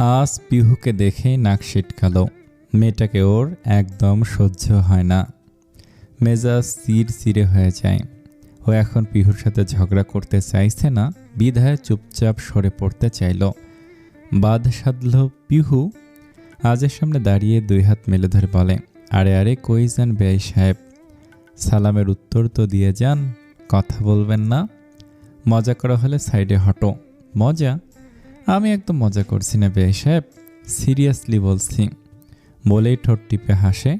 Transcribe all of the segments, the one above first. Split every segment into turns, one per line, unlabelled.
আজ পিহুকে দেখেই নাক সিটকালো। মেয়েটাকে ওর একদম সহ্য হয় না। মেজাজ চিড়চিড়ে হয়ে যায়। ও এখন পিহুর সাথে ঝগড়া করতে চাইছে না, বিধায় চুপচাপ সরে পড়তে চাইল। বাদ সাধল পিহু। আজের সামনে দাঁড়িয়ে দুই হাত মেলে ধরে বলে, আরে আরে কই যান বেয়াই সাহেব, সালামের উত্তর তো দিয়ে যান, কথা বলবেন না? মজা করা হলে সাইডে হটো। মজা? আমি একদম মজা করছি না বেয়াই সাহেব, সিরিয়াসলি বলছি, বলেই ঠোঁট টিপে হাসে।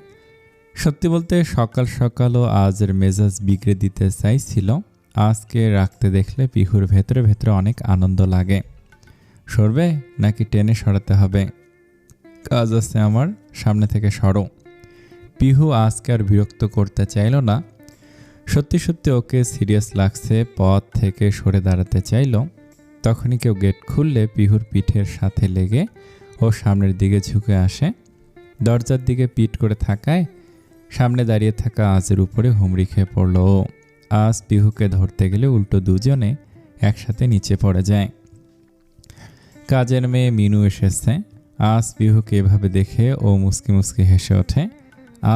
সত্যি বলতে সকাল সকালও আজের মেজাজ বিগড়ে দিতে চাইছিল। আজকে রাখতে দেখলে পিহুর ভেতরে ভেতরে অনেক আনন্দ লাগে। সরবে নাকি টেনে সরাতে হবে? কাজ আছে আমার, সামনে থেকে সরো। পিহু আজকে আর বিরক্ত করতে চাইল না। সত্যি সত্যি ওকে সিরিয়াস লাগছে, পথ থেকে সরে দাঁড়াতে চাইল। তখনই কেউ গেট খুললে পিহুর পিঠের সাথে লেগে ও সামনের দিকে ঝুঁকে আসে। দরজার দিকে পিঠ করে থাকায় সামনে দাঁড়িয়ে থাকা আজের উপরে হুমড়ি খেয়ে পড়ল ও। আজ পিহুকে ধরতে গেলে উল্টো দুজনে একসাথে নিচে পড়ে যায়। কাজের মেয়ে মিনু এসেছে। আজ পিহুকে এভাবে দেখে ও মুচকি মুচকি হেসে ওঠে।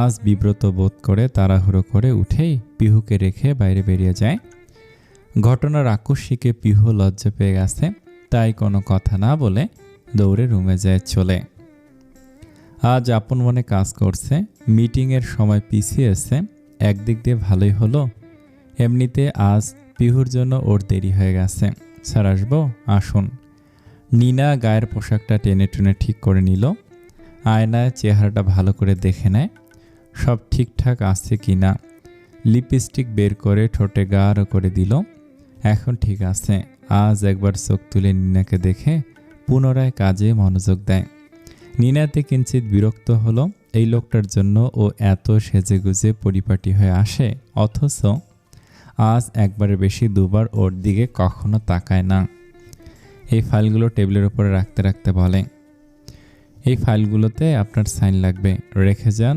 আজ বিব্রত বোধ করে তাড়াহুড়ো করে উঠেই পিহুকে রেখে বাইরে বেরিয়ে যায়। ঘটনার আকস্মিকে পিহু লজ্জা পেয়ে গেছে, তাই কোনো কথা না বলে দৌড়ে রুমে যায় চলে। আজ আপন মনে কাজ করছে, মিটিংয়ের সময় পিছিয়েছে। একদিক দিয়ে ভালোই হলো, এমনিতে আজ পিহুর জন্য ওর দেরি হয়ে গেছে। স্যার আসবো? আসুন। নিনা গায়ের পোশাকটা টেনে টেনে ঠিক করে নিল। আয়নায় চেহারাটা ভালো করে দেখে নেয় সব ঠিকঠাক আছে কি না। লিপস্টিক বের করে ঠোঁটে গাঢ় করে দিল। এখন ঠিক আছে। আজ একবার চোখ তুলে নিনাকে দেখে পুনরায় কাজে মনোযোগ দেয়। নিনাতে কিঞ্চিত বিরক্ত হলো। এই লোকটার জন্য ও এত সেজেগুজে পরিপাটি হয়ে আসে, অথচ আজ একবারের বেশি দুবার ওর দিকে কখনো তাকায় না। এই ফাইলগুলো টেবিলের উপরে রাখতে রাখতে বলে, এই ফাইলগুলোতে আপনার সাইন লাগবে, রেখে যান,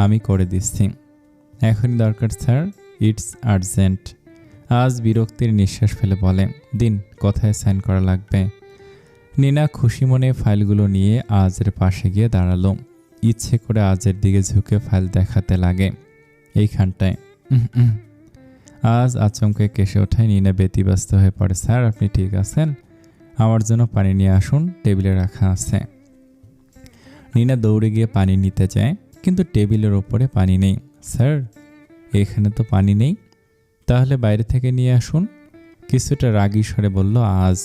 আমি করে দিচ্ছি। এখনই দরকার স্যার, ইটস আর্জেন্ট। আজ বিরক্তির নিঃশ্বাস ফেলে বলে, দিন, কোথায় সাইন করা লাগবে? নিনা খুশি মনে ফাইলগুলো নিয়ে আজের পাশে গিয়ে দাঁড়ালো। ইচ্ছে করে আজের দিকে ঝুঁকে ফাইল দেখাতে লাগে। এইখানটায় আজ আচমকে কেসে ওঠায় নিনা ব্যতিব্যস্ত হয়ে পড়ে। স্যার আপনি ঠিক আছেন? আমার জন্য পানি নিয়ে আসুন, টেবিলে রাখা আছে। নিনা দৌড়ে গিয়ে পানি নিতে যায়, কিন্তু টেবিলের ওপরে পানি নেই। স্যার এখানে তো পানি নেই, তাহলে বাইরে থেকে নিয়ে আসুন, কিছুটা রাগী স্বরে বলল আজ।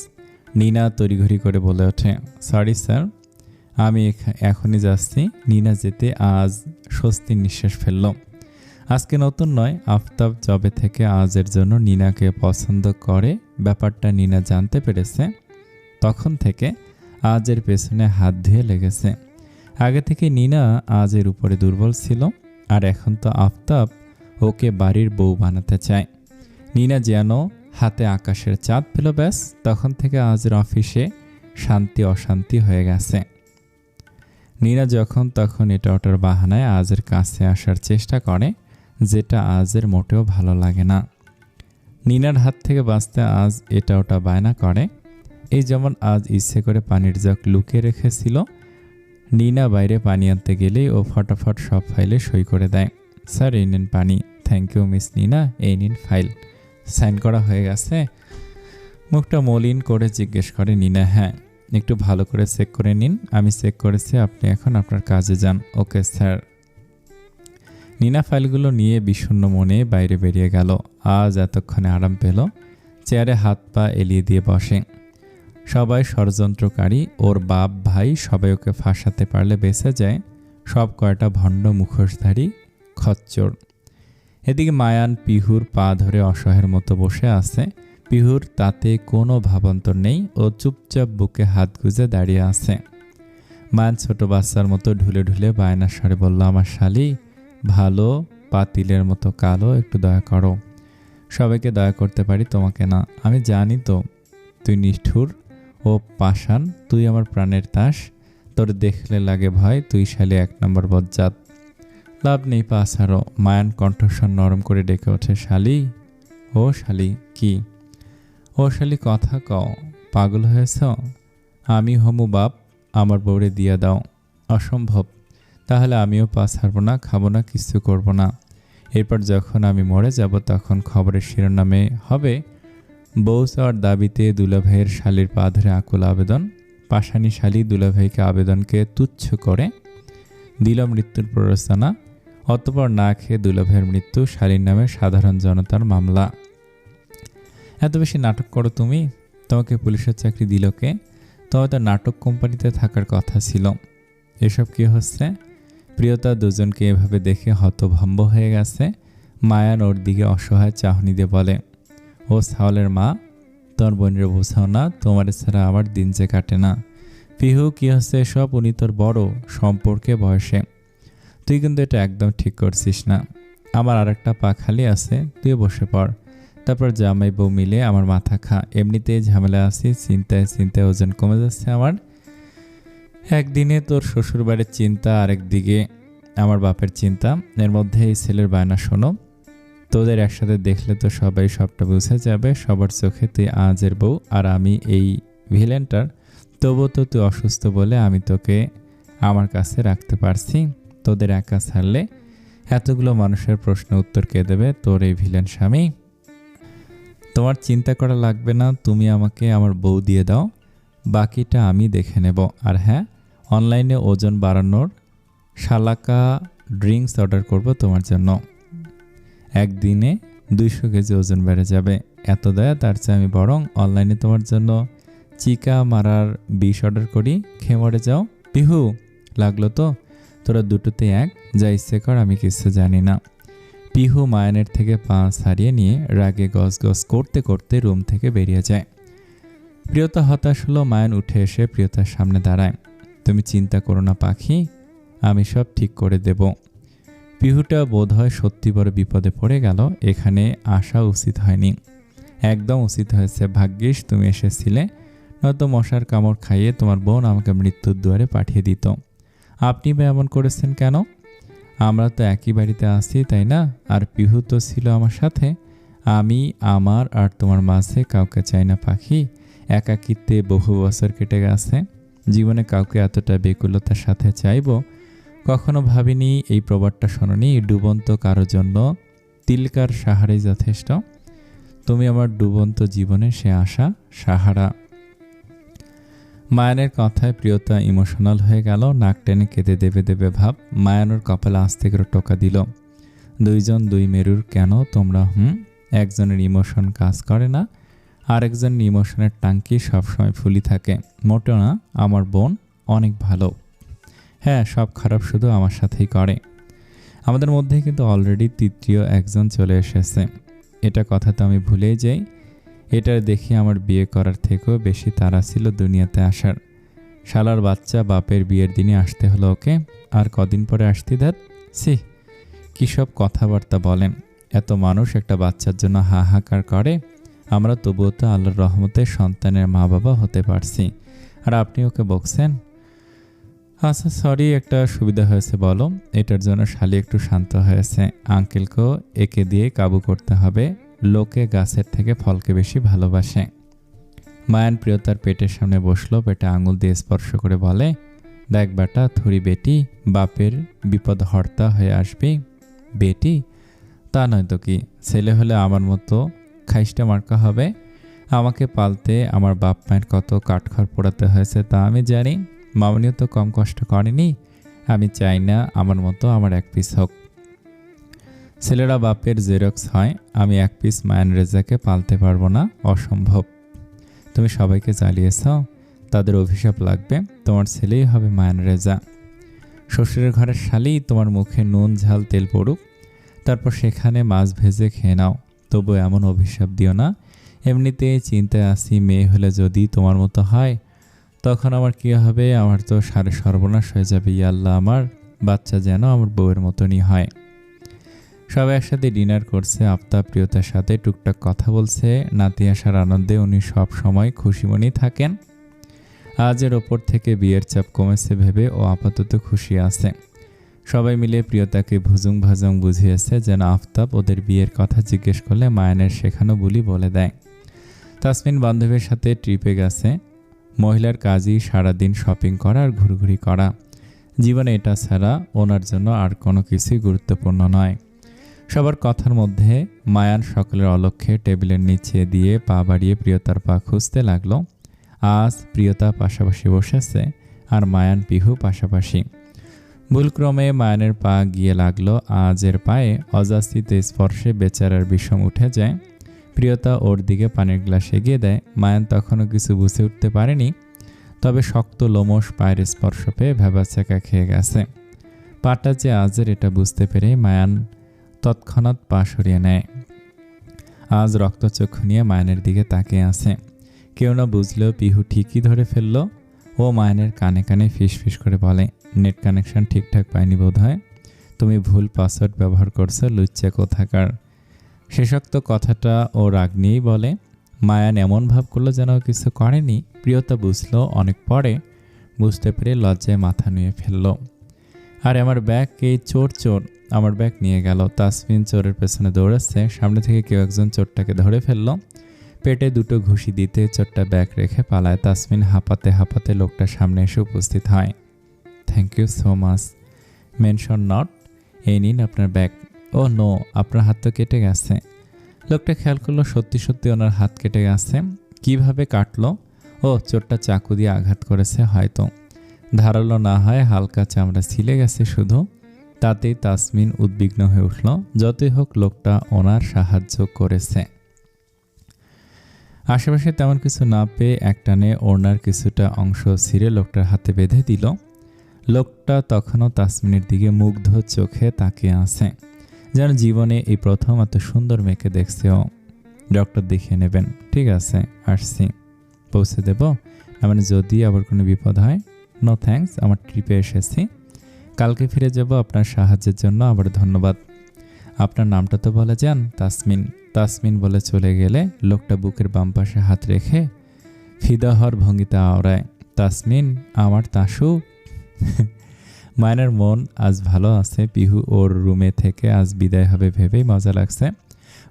নিনা তড়িঘড়ি করে বলে ওঠে, সরি স্যার, আমি এখনই যাচ্ছি। নিনা যেতে আজ স্বস্তির নিঃশ্বাস ফেলল। আজকে নতুন নয়, আফতাব জবে থেকে আজের জন্য নিনাকে পছন্দ করে ব্যাপারটা নিনা জানতে পেরেছে, তখন থেকে আজের পেছনে হাত ধুয়ে লেগেছে। আগে থেকে নিনা আজের উপরে দুর্বল ছিল, আর এখন তো আফতাব ওকে বাড়ির বউ বানাতে চায়। নিনা যেন হাতে আকাশের চাঁদ পেল, ব্যাস তখন থেকে আজের অফিসে শান্তি অশান্তি হয়ে গেছে। নিনা যখন তখন এটা ওটার বাহানায় আজের কাছে আসার চেষ্টা করে, যেটা আজের মোটেও ভালো লাগে না। নিনার হাত থেকে বাঁচতে আজ এটা ওটা বায়না করে। এই যেমন আজ ইচ্ছে করে পানির জগ লুকিয়ে রেখেছিল। নিনা বাইরে পানি আনতে গেলেই ও ফটাফট সব ফাইলে সই করে দেয়। স্যার এই নিন পানি। থ্যাংক ইউ মিস নিনা, এই নিন ফাইল। সাইন করা হয়ে গেছে? মুখটা মলিন করে জিজ্ঞেস করে নিনা। হ্যাঁ, একটু ভালো করে চেক করে নিন। আমি চেক করেছি, আপনি এখন আপনার কাজে যান। Okay sir. নিনা ফাইলগুলো নিয়ে বিষণ্ণ মনে বাইরে বেরিয়ে গেল। আজ এতক্ষণে আরাম পেল, চেয়ারে হাত পা এলিয়ে দিয়ে বসে। সবাই ষড়যন্ত্রকারী, ওর বাপ ভাই সবাই ওকে ফাঁসাতে পারলে বেঁচে যায়। সব কয়টা ভণ্ড মুখোশধারী খচ্চর। এদিকে মায়ান পিহুর পা ধরে অসহায়ের মতো বসে আছে। পিহুর তাতে কোনো ভাবান্তর নেই, ও চুপচাপ বুকে হাত গুজে দাঁড়িয়ে আছে। মায়ান ছোট বাচ্চার মতো ঢুলে ঢুলে বায়নার স্বরে বলল, আমার শালি ভালো, পাতিলের মতো কালো, একটু দয়া করো। সবাইকে দয়া করতে পারি, তোমাকে না। আমি জানি তো তুই নিষ্ঠুর ও পাষাণ, তুই আমার প্রাণের তাস, তোর দেখলে লাগে ভয়, তুই শালি এক নম্বর বজ্জাত। লাভ নেই পাস হারো। মায়ান কণ্ঠস্বর নরম করে ডেকে ওঠে, শালি, ও শালি। কি? ও শালি কথা কও, পাগল হয়েছ? আমি হমু বাপ, আমার বউরে দিয়ে দাও। অসম্ভব। তাহলে আমিও পা ছাড়ব না, খাবো না, কিছু করব না। এরপর যখন আমি মরে যাব তখন খবরের শিরোনামে হবে বউ চাওয়ার দাবিতে দুলাভাইয়ের শালির পা ধরে আকুল আবেদন। পাষাণী শালী দুলাভাইকে আবেদনকে তুচ্ছ করে দিল মৃত্যুর প্ররোচনা। অতঃপর না খেয়ে দুলাভাইয়ের মৃত্যু, শালীর নামে সাধারণ জনতার মামলা। এত বেশি নাটক করো তুমি? তোমাকে পুলিশের চাকরি দিল কে? তোমার তো নাটক কোম্পানিতে থাকার কথা ছিল। এসব কি হচ্ছে? প্রিয়তা দুজনকে এভাবে দেখে হতভম্ব হয়ে গেছে। মায়ান ওর দিকে অসহায় চাহনি দিয়ে বলে, ও সাওয়ালের মা, তোর বোনের বোঝাও না, তোমার ছাড়া আমার দিন যে কাটে না। পিহু, কি হচ্ছে এসব? উনি তোর বড় সম্পর্কে বয়সে। তুই কিন্তু এটা একদম ঠিক করছিস না। আমার আর একটা পা খালি আছে, তুই বসে পড়। তারপর জামাই বউ মিলে আমার মাথা খা। এমনিতেই ঝামেলা আছি, চিন্তায় চিন্তায় ওজন কমে যাচ্ছে আমার। একদিনে তোর শ্বশুর বাড়ির চিন্তা, আরেকদিকে আমার বাপের চিন্তা, এর মধ্যে এই ছেলের বায়না শোনো। তোদের একসাথে দেখলে তো সবাই সবটা বুঝে যাবে। সবার চোখে তুই আজের বউ আর আমি এই ভিলেনটার। তবুও তো তুই অসুস্থ বলে আমি তোকে আমার কাছে রাখতে পারছি। তোদের একা ছাড়লে এতগুলো মানুষের প্রশ্ন উত্তর কে দেবে? তোর এই ভিলেন স্বামী। তোমার চিন্তা করা লাগবে না, তুমি আমাকে আমার বউ দিয়ে দাও, বাকিটা আমি দেখে নেব। আর হ্যাঁ, অনলাইনে ওজন বাড়ানোর শালাকা ড্রিঙ্কস অর্ডার করব তোমার জন্য। একদিনে 200 কেজি ওজন বেড়ে যাবে। এত দয়া, তার চেয়ে আমি বরং অনলাইনে তোমার জন্য চিকা মারার বিষ অর্ডার করি, খেয়ে মরে যাও। পিহু, লাগলো তো? তোরা দুটোতে এক, যা ইচ্ছে কর, আমি কিছু জানি না। পিহু মায়ানের থেকে পা ছাড়িয়ে নিয়ে রাগে গজগজ করতে করতে রুম থেকে বেরিয়ে যায়। প্রিয়তা হতাশ হলো। মায়ান উঠে এসে প্রিয়তার সামনে দাঁড়ায়। তুমি চিন্তা করো না পাখি, আমি সব ঠিক করে দেব। পিহুটা বোধ হয় সত্যি বড় বিপদে পড়ে গেল। এখানে আসা উচিত হয়নি। একদম উচিত হয়েছে। ভাগ্যিস তুমি এসেছিলে, নয়তো মশার কামড় খাইয়ে তোমার বোন আমাকে মৃত্যুর দুয়ারে পাঠিয়ে দিত। আপনি বা এমন করেছেন কেন? আমরা তো একই বাড়িতে আছি, তাই না? আর পিহু তো ছিল আমার সাথে। আমি আমার আর তোমার মাঝে কাউকে চাই না পাখি। একাকিত্বে বহু বছর কেটে গেছে। জীবনে কাউকে এতটা বেকুলতার সাথে চাইব কখনো ভাবিনি। এই প্রবাদটা শোনোনি? ডুবন্ত কারো জন্য তিলকার সাহারাই যথেষ্ট। তুমি আমার ডুবন্ত জীবনে সে আশা, সাহারা। মায়ানের কথায় প্রিয়তা ইমোশনাল হয়ে গেল। নাক টেনে কেঁদে দেবে দেবে ভাব। মায়ানোর কপালে আস্তে করে টোকা দিল। দুইজন দুই মেরুর কেন তোমরা? একজনের ইমোশন কাজ করে না, আরেকজনের ইমোশনের টাঙ্কি সবসময় ফুলি থাকে। মোটেও না, আমার বোন অনেক ভালো। হ্যাঁ, সব খারাপ শুধু আমার সাথেই করে। আমাদের মধ্যে কিন্তু অলরেডি তৃতীয় একজন চলে এসেছে। এটা কথা তো আমি ভুলেই যাই। এটা দেখে আমার বিয়ে করার থেকেও বেশি তাড়া ছিল দুনিয়াতে আসার। শালার বাচ্চা বাপের বিয়ের দিনে আসতে হলো ওকে, আর কদিন পরে আসতি ধ্যাত। সি, কী সব কথাবার্তা বলেন! এত মানুষ একটা বাচ্চার জন্য হাহাকার করে, আমরা তবুও তো আল্লাহর রহমতে সন্তানের মা বাবা হতে পারছি, আর আপনি ওকে বকছেন। আচ্ছা সরি, একটা সুবিধা হয়েছে বলো। এটার জন্য শালি একটু শান্ত হয়েছে। আঙ্কেলকেও একে দিয়ে কাবু করতে হবে। লোকে গাছের থেকে ফলকে বেশি ভালোবাসে। মায়ান প্রিয়তার পেটের সামনে বসলো, পেটে আঙুল দিয়ে স্পর্শ করে বলে, দেখ বেটা, থুরি বেটি, বাপের বিপদ হর্তা হয়ে আসবি। বেটি? তা নয় তো কি, ছেলে হলে আমার মতো খাইস্টা মার্কা হবে। আমাকে পালতে আমার বাপ মায়ের কত কাঠখড় পোড়াতে হয়েছে তা আমি জানি। মামনিও তো কম কষ্ট করেনি। আমি চাই না আমার মতো আমার এক পিস হোক। ছেলেরা বাপের জেরক্স হয়। আমি এক পিস মায়ান রেজাকে পালতে পারবো না, অসম্ভব। তুমি সবাইকে জ্বালিয়েছ, তাদের অভিশাপ লাগবে। তোমার ছেলেই হবে মায়ান রেজা। শ্বশুরের ঘরের শালি, তোমার মুখে নুন ঝাল তেল পড়ুক, তারপর সেখানে মাছ ভেজে খেয়ে নাও। তবু এমন অভিশাপ দিও না। এমনিতেই চিন্তায় আসি, মেয়ে হলে যদি তোমার মতো হয় তখন আমার কী হবে? আমার তো সারে সর্বনাশ হয়ে যাবে। আল্লাহ, আমার বাচ্চা যেন আমার বউয়ের মতনই হয়। সবাই একসাথে ডিনার করছে। আফতাব প্রিয়তার সাথে টুকটাক কথা বলছে। নাতি আসার আনন্দে উনি সব সময় খুশিমনি থাকেন। আজের ওপর থেকে বিয়ের চাপ কমেছে ভেবে ও আপাতত খুশি আছে। সবাই মিলে প্রিয়তাকে ভুজুং ভাজুং বুঝিয়েছে যেন আফতাব ওদের বিয়ের কথা জিজ্ঞেস করলে মায়ানের শেখানো বুলি বলে দেয়। তাসমিন বান্ধবীর সাথে ট্রিপে গেছে। মহিলার কাজই সারাদিন শপিং করা আর ঘুরঘুরি করা। জীবনে এটা ছাড়া ওনার জন্য আর কোনো কিছুই গুরুত্বপূর্ণ নয়। সবার কথার মধ্যে মায়ান সকলের অলক্ষ্যে টেবিলের নিচে দিয়ে পা বাড়িয়ে প্রিয়তার পা খুঁজতে লাগলো। আজ প্রিয়তা পাশাপাশি বসেছে আর মায়ান পিহু পাশাপাশি। ভুলক্রমে মায়ানের পা গিয়ে লাগলো আজের পায়ে। অযাচিত স্পর্শে বেচারার বিষম উঠে যায়। প্রিয়তা ওর দিকে পানির গ্লাস এগিয়ে দেয়। মায়ান তখনও কিছু বুঝে উঠতে পারেনি, তবে শক্ত লোমশ পায়ের স্পর্শ পেয়ে ভ্যাবাচ্যাকা খেয়ে গেছে। পাটা যে আজের এটা বুঝতে পেরে মায়ান তৎক্ষণাৎ পা সরিয়ে নেয়। আজ রক্তচক্ষু নিয়ে মায়ানের দিকে তাকিয়ে আছে। কেউ না বুঝলেও পিহু ঠিকই ধরে ফেলল। ও মায়ানের কানে কানে ফিসফিস করে বলে, নেট কানেকশন ঠিকঠাক পায়নি বোধ হয়, তুমি ভুল পাসওয়ার্ড ব্যবহার করছো লুচ্চা কোথাকার। শেষোক্ত কথাটা ও রাগ নিয়েই বলে। মায়ান এমন ভাব করলো যেন কিছু করেনি। প্রিয়তা বুঝলো অনেক পরে, বুঝতে পেরে লজ্জায় মাথা নুয়ে ফেলল। আর আমার ব্যাগ এই চোর আমার ব্যাগ নিয়ে গেল। তাসমিন চোরের পেছনে দৌড়াচ্ছে। সামনে থেকে কেউ একজন চোরটাকে ধরে ফেলল। পেটে দুটো ঘুষি দিতে চোরটা ব্যাগ রেখে পালায়। তাসমিন হাঁপাতে হাঁপাতে লোকটার সামনে এসে উপস্থিত হয়। Thank you so much, mention not. এই নিন আপনার ব্যাগ। ও নো, আপনার হাত তো কেটে গেছে। লোকটা খেয়াল করলো সত্যি সত্যি ওনার হাত কেটে গেছে। কিভাবে কাটলো? ও, চোরটা চাকু দিয়ে আঘাত করেছে হয়তো। ধারালো না হয় হালকা চামড়া ছিলে গেছে শুধু। তাতেই তাসমিন উদ্বিগ্ন হয়ে উঠল। যতই হোক লোকটা ওনার সাহায্য করেছে। আশেপাশে তেমন কিছু না পেয়ে একটানে ওনার কিছুটা অংশ ছিঁড়ে লোকটার হাতে বেঁধে দিল। লোকটা তখনও তাসমিনের দিকে মুগ্ধ চোখে তাকিয়ে আছে, যেন জীবনে এই প্রথম এত সুন্দর মেয়েকে দেখছে ও। ডক্টর দেখিয়ে নেবেন। ঠিক আছে, আসছি। পৌঁছে দেব? মানে যদি আবার কোনো বিপদ হয়? নো থ্যাঙ্কস, আমার ট্রিপে এসেছি। কালকে ফিরে যাব। আপনার সাহায্যের জন্য আবার ধন্যবাদ। আপনার নামটা তো বলে যান। তাসমিন। তাসমিন বলে চলে গেলে লোকটা বুকের বাম পাশে হাত রেখে ফিদাহর ভঙ্গিতে আওড়ায়, তাসমিন আমার তাসু। মায়ানের মন আজ ভালো আছে। পিহু ওর রুমে থেকে আজ বিদায় হবে ভেবেই মজা লাগছে।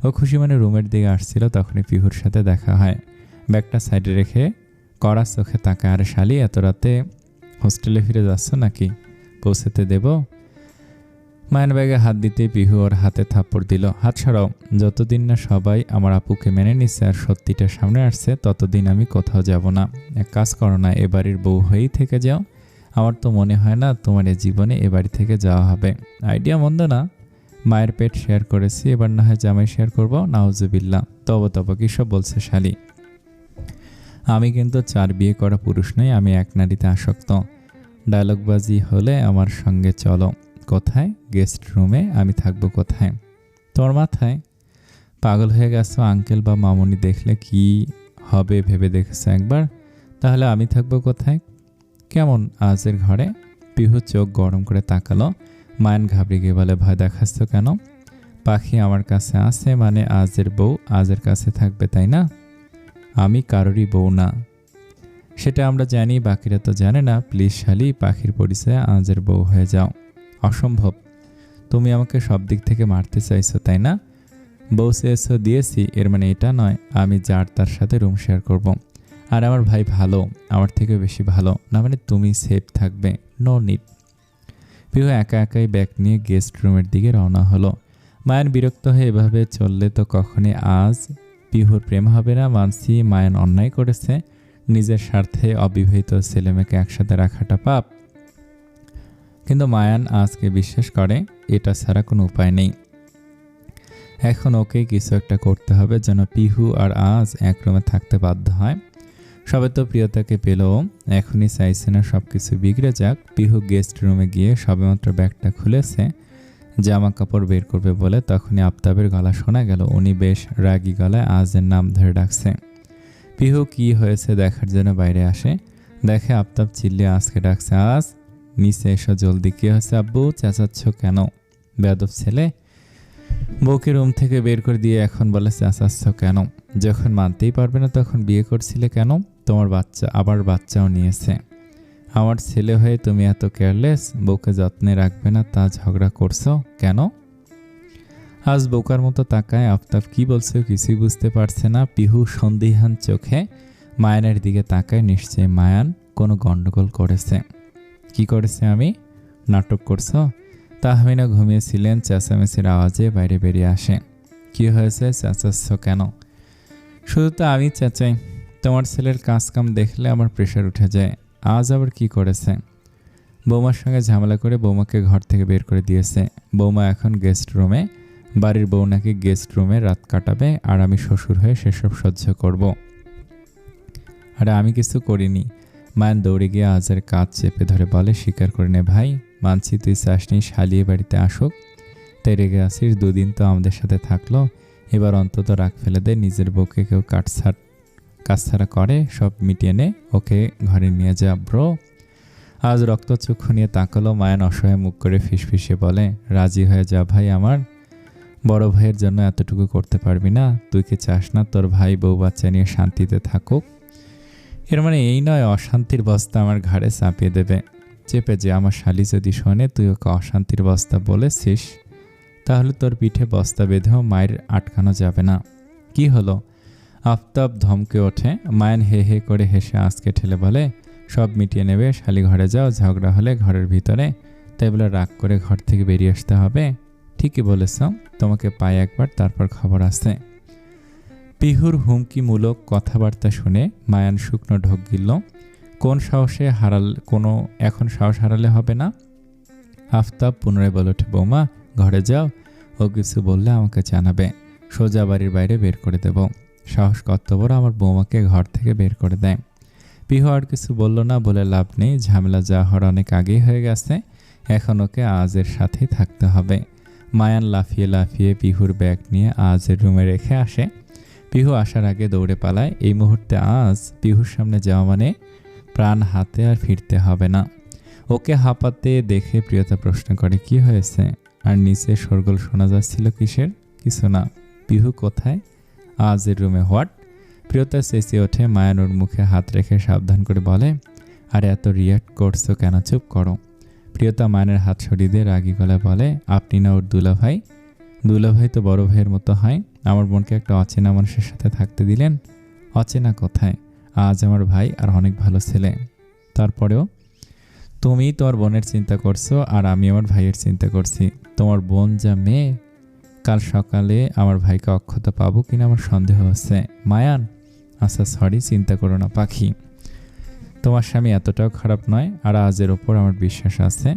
ও খুশি মানে রুমের দিকে আসছিল, তখনই পিহুর সাথে দেখা হয়। ব্যাগটা সাইডে রেখে কড়া চোখে তাকায়। আরে শালি, এত রাতে হোস্টেলে ফিরে যাচ্ছ নাকি? পৌঁছাতে দেব? মায়ের ব্যাগে হাত দিতে পিহু ওর হাতে থাপ্পড় দিল। হাত সরাও। যতদিন না সবাই আমার আপুকে মেনে নিচ্ছে আর সত্যিটা সামনে আসছে, ততদিন আমি কোথাও যাব না। এক কাজ করো না, এ বাড়ির বউ হয়েই থেকে যাও। আমার তো মনে হয় না তোমার এ জীবনে এ বাড়ি থেকে যাওয়া হবে। আইডিয়া মন্দ না। মায়ের পেট শেয়ার করেছি, এবার না হয় জামাই শেয়ার করবো। নাউজুবিল্লাহ। তব কি সব বলছে শালি? আমি কিন্তু 4 বিয়ে করা পুরুষ নই, আমি এক নারীতে আসক্ত। ডায়লগবাজি হলে আমার সঙ্গে চলো। কোথায়? গেস্ট রুমে। আমি থাকবো কোথায়? তোর মাথায়? পাগল হয়ে গেছো? আঙ্কেল বা মামুনি দেখলে কি হবে ভেবে দেখেছো একবার? তাহলে আমি থাকবো কোথায়? কেমন আজের ঘরে? পিহু চোখ গরম করে তাকালো। মায়ান ঘাবড়ে গিয়ে বলে, ভয় দেখাচ্ছ কেন? পাখি আমার কাছে আছে মানে আজের বউ আজের কাছে থাকবে, তাই না? আমি কারোরই বউ না। সেটা আমরা জানি, বাকিরা তো জানে না। প্লিজ শালি, পাখির পরিচয়ে আজের বউ হয়ে যাও। অসম্ভব। তুমি আমাকে সব দিক থেকে মারতে চাইছো, তাই না? বউ চেয়েছো, দিয়েছি। এর মানে এটা নয় আমি যার তার সাথে রুম শেয়ার করব। আর আমার ভাই ভালো, আমার থেকে বেশি ভালো না মানে তুমি সেফ থাকবে। No need. পিহু একা একাই ব্যাগ নিয়ে গেস্ট রুমের দিকে রওনা হলো। মায়ান বিরক্ত হয়ে এভাবে চললে তো কখনই আজ পিহুর প্রেম হবে না। মানছি মায়ান অন্যায় করেছে, নিজের স্বার্থে অবিবাহিত ছেলেমেয়েকে একসাথে রাখাটা পাপ। কিন্তু মায়ান আজকে বিশ্বাস করে এটা ছাড়া কোনো উপায় নেই। এখন ওকে কিছু একটা করতে হবে যেন পিহু আর আজ এক রুমে থাকতে বাধ্য হয়। সবে তো প্রিয়তাকে পেলেও এখনই চাইছে না সব কিছু বিগড়ে যাক। পিহু গেস্ট রুমে গিয়ে সবেমাত্র ব্যাগটা খুলেছে জামা কাপড় বের করবে বলে, তখনই আফতাবের গলা শোনা গেল। উনি বেশ রাগী গলায় আজের নাম ধরে ডাকছে। পিহু কি হয়েছে দেখার জন্য বাইরে আসে। দেখে আফতাব চিল্লিয়ে আজকে ডাকছে, আজ নিচে এসো জলদি। কি হয়েছে আব্বু, চেঁচাচ্ছ কেন? বেয়াদব ছেলে। বউকে রুম থেকে বের করে দিয়ে এখন বলে চেঁচাচ্ছ কেন? যখন মানতেই পারবে না তখন বিয়ে করছিলে কেন? তোমার বাচ্চা, আবার বাচ্চাও নিয়েছে। আমার ছেলে হয়ে তুমি এত কেয়ারলেস, বউকে যত্নে রাখবে না তা ঝগড়া করছো কেন? আজ বোকার মতো তাকায়। আফতাব কি বলছে কিছুই বুঝতে পারছে না। পিহু সন্দিহান চোখে মায়ানের দিকে তাকায়, নিশ্চয়ই মায়ান কোনো গন্ডগোল করেছে। কি করেছে আমি? নাটক করছো? তাহমিনা ঘুমিয়েছিলেন। চেঁচামেচির আওয়াজে বাইরে বেরিয়ে আসে। কি হয়েছে, চেঁচাচ্ছ কেন? শুধু তো আমি চেঁচাই। তোমার ছেলের কাজ কাম দেখলে আমার প্রেশার উঠে যায়। আজ আবার কি করেছে? বৌমার সঙ্গে ঝামেলা করে বৌমাকে ঘর থেকে বের করে দিয়েছে। বৌমা এখন গেস্ট রুমে। বাড়ির বউ নাকি গেস্ট রুমে রাত কাটাবে, আর আমি শ্বশুর হয়ে সেসব সহ্য করব। আরে আমি কিছু করিনি। মায়ান দৌড়ে গিয়ে আজের কাজ চেপে ধরে বলে, স্বীকার করে নে ভাই, মানছি তুই চাসনি শালিয়ে বাড়িতে আসুক, তাই রেগে আসিস। দুদিন তো আমাদের সাথে থাকলো, এবার অন্তত রাগ ফেলে দে। নিজের বউকে কেউ কাছছাড়া করে? সব মিটিয়ে নে, ওকে ঘরে নিয়ে যা ব্রো। আজ রক্তচক্ষু নিয়ে তাকালো। মায়ান অসহায় মুখ করে ফিসফিসে বলে, রাজি হয়ে যা ভাই আমার। বড় ভাইয়ের জন্য এতটুকু করতে পারবি না? তুই কি চাস না তোর ভাই বউ বাচ্চা নিয়ে শান্তিতে থাকুক? এর মানে এই নয় অশান্তির বস্তা আমার ঘাড়ে চাপিয়ে দেবে। চেপে যে আমার শালি যদি শোনে তুই ওকে অশান্তির বস্তা বলেছিস, তাহলে তোর পিঠে বস্তা বেঁধেও মায়ের আটকানো যাবে না। কি হলো? আফতাব ধমকে ওঠে। মায়ান হে হে করে হেসে আজকে ঠেলে বলে, সব মিটিয়ে নেবে, শালি ঘরে যাও। ঝগড়া হলে ঘরের ভিতরে, তাই বলে রাগ করে ঘর থেকে বেরিয়ে আসতে হবে? ঠিকই বলেছ, তোমাকে পাই একবার, তারপর খবর আছে। পিহুর হুমকিমূলক কথাবার্তা শুনে মায়ান শুকনো ঢোক গিলল। এখন সাহস হারালে হবে না। আফতাব পুনরায় বলে ওঠে, বৌমা ঘরে যাও, ও কিছু বললে আমাকে জানাবে, সোজা বাড়ির বাইরে বের করে দেব। সাহস কত বড় আমার বৌমাকে ঘর থেকে বের করে দেয়। পিহু আর কিছু বলল না। বলে লাভ নেই, ঝামেলা যা হওয়ার অনেক আগেই হয়ে গেছে, এখন ওকে আজের সাথেই থাকতে হবে। মায়ান লাফিয়ে লাফিয়ে পিহুর ব্যাগ নিয়ে আজের রুমে রেখে আসে। পিহু আসার আগে দৌড়ে পালায়। এই মুহূর্তে আজ পিহুর সামনে যাওয়া মানে প্রাণ হাতে আর ফিরতে হবে না। ওকে হাঁপাতে দেখে প্রিয়তা প্রশ্ন করে, কি হয়েছে? আর নিচে শোরগোল শোনা যাচ্ছিল কিসের? কিছু না। পিহু কোথায়? আজের রুমে। হোয়াট? প্রিয়তা চেঁচিয়ে ওঠে। মায়ান ওর মুখে হাত রেখে সাবধান করে বলে, আর এত রিয়াক্ট করছো কেন? চুপ করো। প্রিয়তা মায়ানের হাত সরিয়ে দিয়ে রাগী গলায় বলে, আপনি না ওর দুলাভাই? দুলাভাই তো বড় ভাইয়ের মতো হয়। আমার বোনকে একটা অচেনা মানুষের সাথে থাকতে দিলেন। অচেনা কোথায়? আজ আমার ভাই আর অনেক ভালো ছেলে। তারপরেও তুমি তোমার বোনের চিন্তা করছো, আর আমি আমার ভাইয়ের চিন্তা করছি। তোমার বোন যা মেয়ে, কাল সকালে আমার ভাইকে অক্ষত পাবো কিনা আমার সন্দেহ হচ্ছে। মায়ান, আচ্ছা সরি, চিন্তা করো না পাখি, তোমার স্বামী এতটাও খারাপ নয়, আর আজের ওপর আমার বিশ্বাস আছে।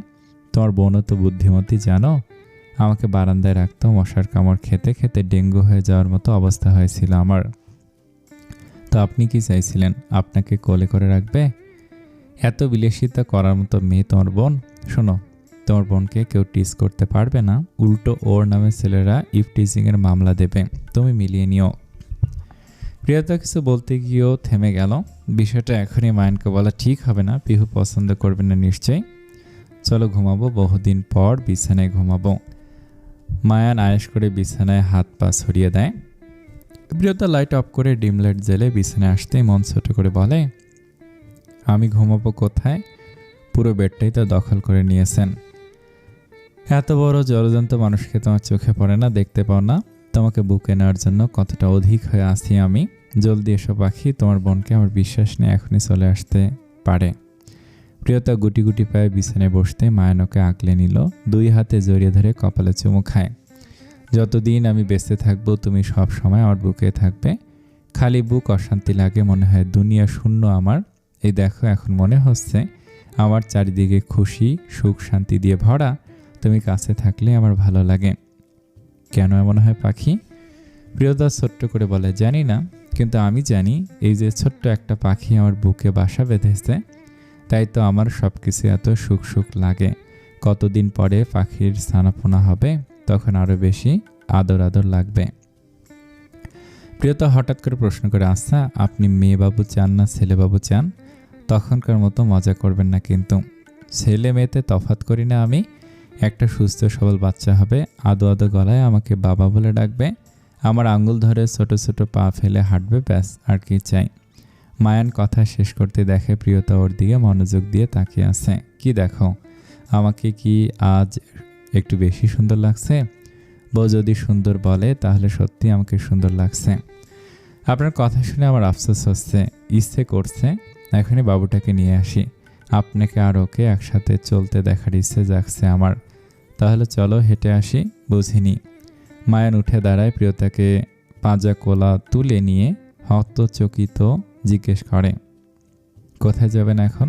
তোমার বোনও তো বুদ্ধিমতী, জানো আমাকে বারান্দায় রাখতো, মশার কামড় খেতে খেতে ডেঙ্গু হয়ে যাওয়ার মতো অবস্থা হয়েছিল আমার। তো আপনি কি চাইছিলেন আপনাকে কোলে করে রাখবে? এত বিলাসিতা করার মতো মেয়ে তোমার বোন। শোনো, তোমার বোনকে কেউ টিজ করতে পারবে না, উল্টো ওর নামে ছেলেরা ইফটিজিংয়ের মামলা দেবে, তুমি মিলিয়ে নিও। প্রিয়তা কিছু বলতে গিয়েও থেমে গেল। বিষয়টা এখনই মায়ানকে বলা ঠিক হবে না, পিহু পছন্দ করবে না নিশ্চয়ই। চলো ঘুমাবো, বহুদিন পর বিছানায় ঘুমাবো। মায়ান আয়েশ করে বিছানায় হাত পা ছড়িয়ে দেয়। প্রিয়তা লাইট অফ করে ডিম লাইট জ্বেলে বিছানায় আসতেই মন ছোট করে বলে, আমি ঘুমাবো কোথায়? পুরো বেডটাই তো দখল করে নিয়েছেন। এত বড় জলজন্ত মানুষকে তোমার চোখে পড়ে না, দেখতে পাও না? তোমাকে বুকে নেওয়ার জন্য কতটা অধিক হয়ে আছি আমি। জলদি এসো পাখি, তোমার বোনকে আমার বিশ্বাস নেই এখনই চলে আসতে পারে। প্রিয়তা গুটি গুটি পায়ে বিছানায় বসতে মায়ানকে আগলে নিল, দুই হাতে জড়িয়ে ধরে কপালে চুমু খায়। যতদিন আমি বেঁচে থাকবো তুমি সব সময় আমার বুকে থাকবে। খালি বুক অশান্তি লাগে, মনে হয় দুনিয়া শূন্য আমার। এই দেখো এখন মনে হচ্ছে আমার চারিদিকে খুশি সুখ শান্তি দিয়ে ভরা। তুমি কাছে থাকলে আমার ভালো লাগে। কেন এমন হয় পাখি? প্রিয়তা ছোট্ট করে বলে, জানি না, কিন্তু আমি জানি এই যে ছোট্ট একটা পাখি আমার বুকে বাসা বেঁধেছে, তাই তো আমার সব কিছু এত সুখ সুখ লাগে। কতদিন পরে পাখির ছানাপোনা হবে, তখন আরো বেশি আদর আদর লাগবে। প্রিয়তা হঠাৎ করে প্রশ্ন করে, আচ্ছা আপনি মেয়ে বাবু চান না ছেলে বাবু চান? তখনকার মতো মজা করবেন না কিন্তু। ছেলে মেয়েতে তফাৎ করি না আমি। একটা সুস্থ সবল বাচ্চা হবে, আদো আদো গলায় আমাকে বাবা বলে ডাকবে, আমার আঙ্গুল ধরে ছোট ছোট পা ফেলে হাঁটবে, ব্যাস আর কি চাই। মায়ান কথা শেষ করতে দেখে প্রিয়তা ওর দিকে মনোযোগ দিয়ে তাকিয়ে আছে। কি দেখো, আমাকে কি আজ একটু বেশি সুন্দর লাগছে? বউ যদি সুন্দর বলে তাহলে সত্যি আমাকে সুন্দর লাগছে। আপনার কথা শুনে আমার আফসোস হচ্ছে, ইচ্ছে করছে এখনই বাবুটাকে নিয়ে আসি। আপনাকে আর ওকে একসাথে চলতে দেখার ইচ্ছে জাগছে আমার। তাহলে চলো হেঁটে আসি। বুঝিনি। মায়ান উঠে দাঁড়ায়, প্রিয়তাকে পাঁজা কোলা তুলে নিয়ে হতচকিত জিজ্ঞেস করে, কোথায় যাবেন এখন?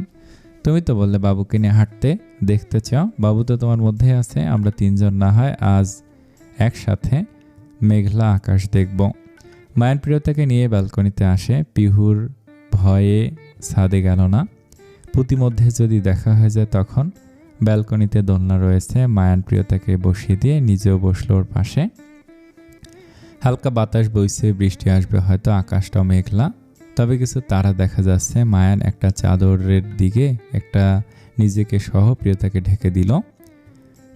তুমি তো বললে বাবুকে নিয়ে হাঁটতে দেখতে চাও। বাবু তো তোমার মধ্যে আছে। আমরা তিনজন না হয় আজ একসাথে মেঘলা আকাশ দেখব। মায়ান প্রিয়তাকে নিয়ে ব্যালকনিতে আসে। পিহুর ভয়ে ছাদে গেল না। প্রতিমধ্যে যদি দেখা হয়ে যায় তখন। ব্যালকনিতে দোলনা রয়েছে। মায়ান প্রিয়তাকে বসিয়ে দিয়ে নিজেও বসলো ওর পাশে। হালকা বাতাস বইছে, বৃষ্টি আসবে হয়তো, আকাশটাও মেঘলা, তবে কিছু তারা দেখা যাচ্ছে। মায়ান একটা চাদরের দিকে একটা নিজেকে সহ প্রিয়তাকে ঢেকে দিল।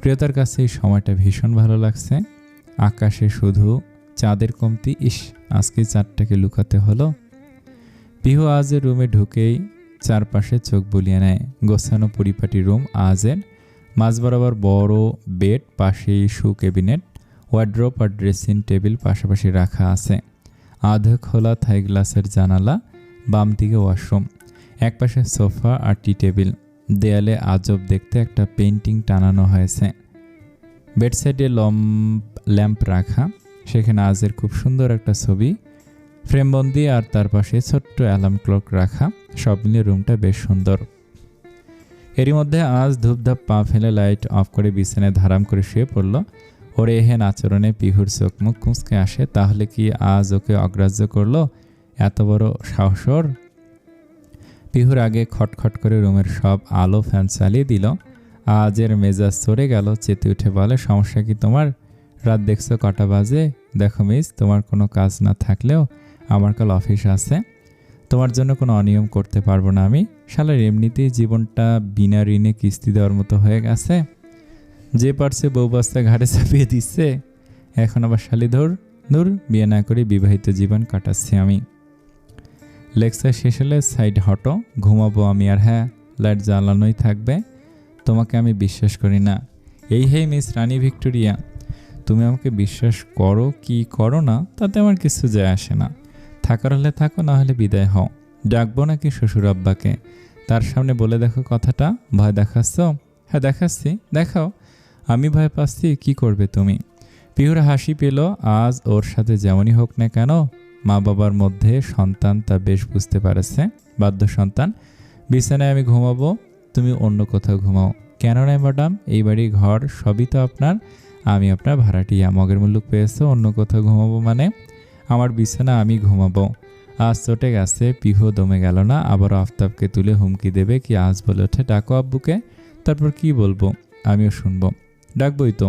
প্রিয়তার কাছে এই সময়টা ভীষণ ভালো লাগছে। আকাশে শুধু চাঁদের কমতি। ইস, আজকে চাঁদটাকে লুকাতে হলো। পিহু আজের রুমে ঢুকেই চারপাশে চোখ বুলিয়ে নেয়। গোছানো পরিপাটি রুম আজের। মাঝ বরাবর বড় বেড, পাশেই শু ক্যাবিনেট, ওয়ার্ড্রোব আর ড্রেসিং টেবিল পাশাপাশি রাখা আছে। আধো খোলা থাই গ্লাসের জানালা, বাম দিকে ওয়াশরুম, একপাশে সোফা আর টি টেবিল। দেয়ালে আজব দেখতে একটা পেন্টিং টানানো হয়েছে। বেডসাইডে ল্যাম্প রাখা, সেখানে আজের খুব সুন্দর একটা ছবি ফ্রেমবন্দি, আর তার পাশে ছোট্ট অ্যালার্ম ক্লক রাখা। সব মিলিয়ে রুমটা বেশ সুন্দর। এরই মধ্যে আজ ধূপধাপ পা ফেলে লাইট অফ করে বিছানায় ধারাম করে শুয়ে পড়ল। ওর এহেন আচরণে পিহুর চোখ মুখ কুঁচকে আসে। তাহলে কি আজ ওকে অগ্রাহ্য করলো? এত বড় সাহস ওর! পিহুর আগে খটখট করে রুমের সব আলো ফ্যান চালিয়ে দিল। আজের মেজাজ চড়ে গেল। চেতে উঠে বলে, সমস্যা কি তোমার? রাত দেখছো কটা বাজে? দেখো মিস, তোমার কোনো কাজ না থাকলেও আমার কাল অফিস আছে। তোমার জন্য কোনো অনিয়ম করতে পারবো না আমি। শালার এমনিতেই জীবনটা বিনা ঋণে কিস্তি দেওয়ার মতো হয়ে গেছে। যে পারছে বউ বাচ্চা ঘাড়ে চাপিয়ে দিচ্ছে, এখন আবার শালিধর নূর বিয়ে না করে বিবাহিত জীবন কাটাচ্ছি আমি। লেকচার শেষ হলে সাইড হটো, ঘুমাবো আমি। আর হ্যাঁ, লাইট জ্বালানোই থাকবে। তোমাকে আমি বিশ্বাস করি না। এই হে মিস রানী ভিক্টোরিয়া, তুমি আমাকে বিশ্বাস করো কি করো না তাতে আমার কিছু যায় আসে না। থাকার হলে থাকো, না হলে বিদায় হও। ডাকবো নাকি শ্বশুর আব্বাকে? তার সামনে বলে দেখো কথাটা। ভয় দেখাচ্ছ? হ্যাঁ দেখাচ্ছি, দেখাও। আমি ভয় পাচ্ছি, কি করবে তুমি? পিহুর হাসি পেল। আজ ওর সাথে যেমনই হোক না কেন, মা বাবার মধ্যে সন্তান তা বেশ বুঝতে পারছে। বাধ্য সন্তান। বিছানায় আমি ঘুমাবো, তুমি অন্য কোথাও ঘুমাও। কেন নয় ম্যাডাম, এই বাড়ি ঘর সবই তো আপনার। আমি আপনার ভাড়াটিয়া। মগের মুল্লুক পেয়েছো, অন্য কোথাও ঘুমাবো মানে? আমার বিছানা আমি ঘুমাবো। আজ চটে গেছে। পিহু দমে গেল না। আবারও আফতাবকে তুলে হুমকি দেবে কি? আজ বলে ওঠে, ডাকো আব্বুকে। তারপর কি বলবো? আমিও শুনবো। ডাকবই তো।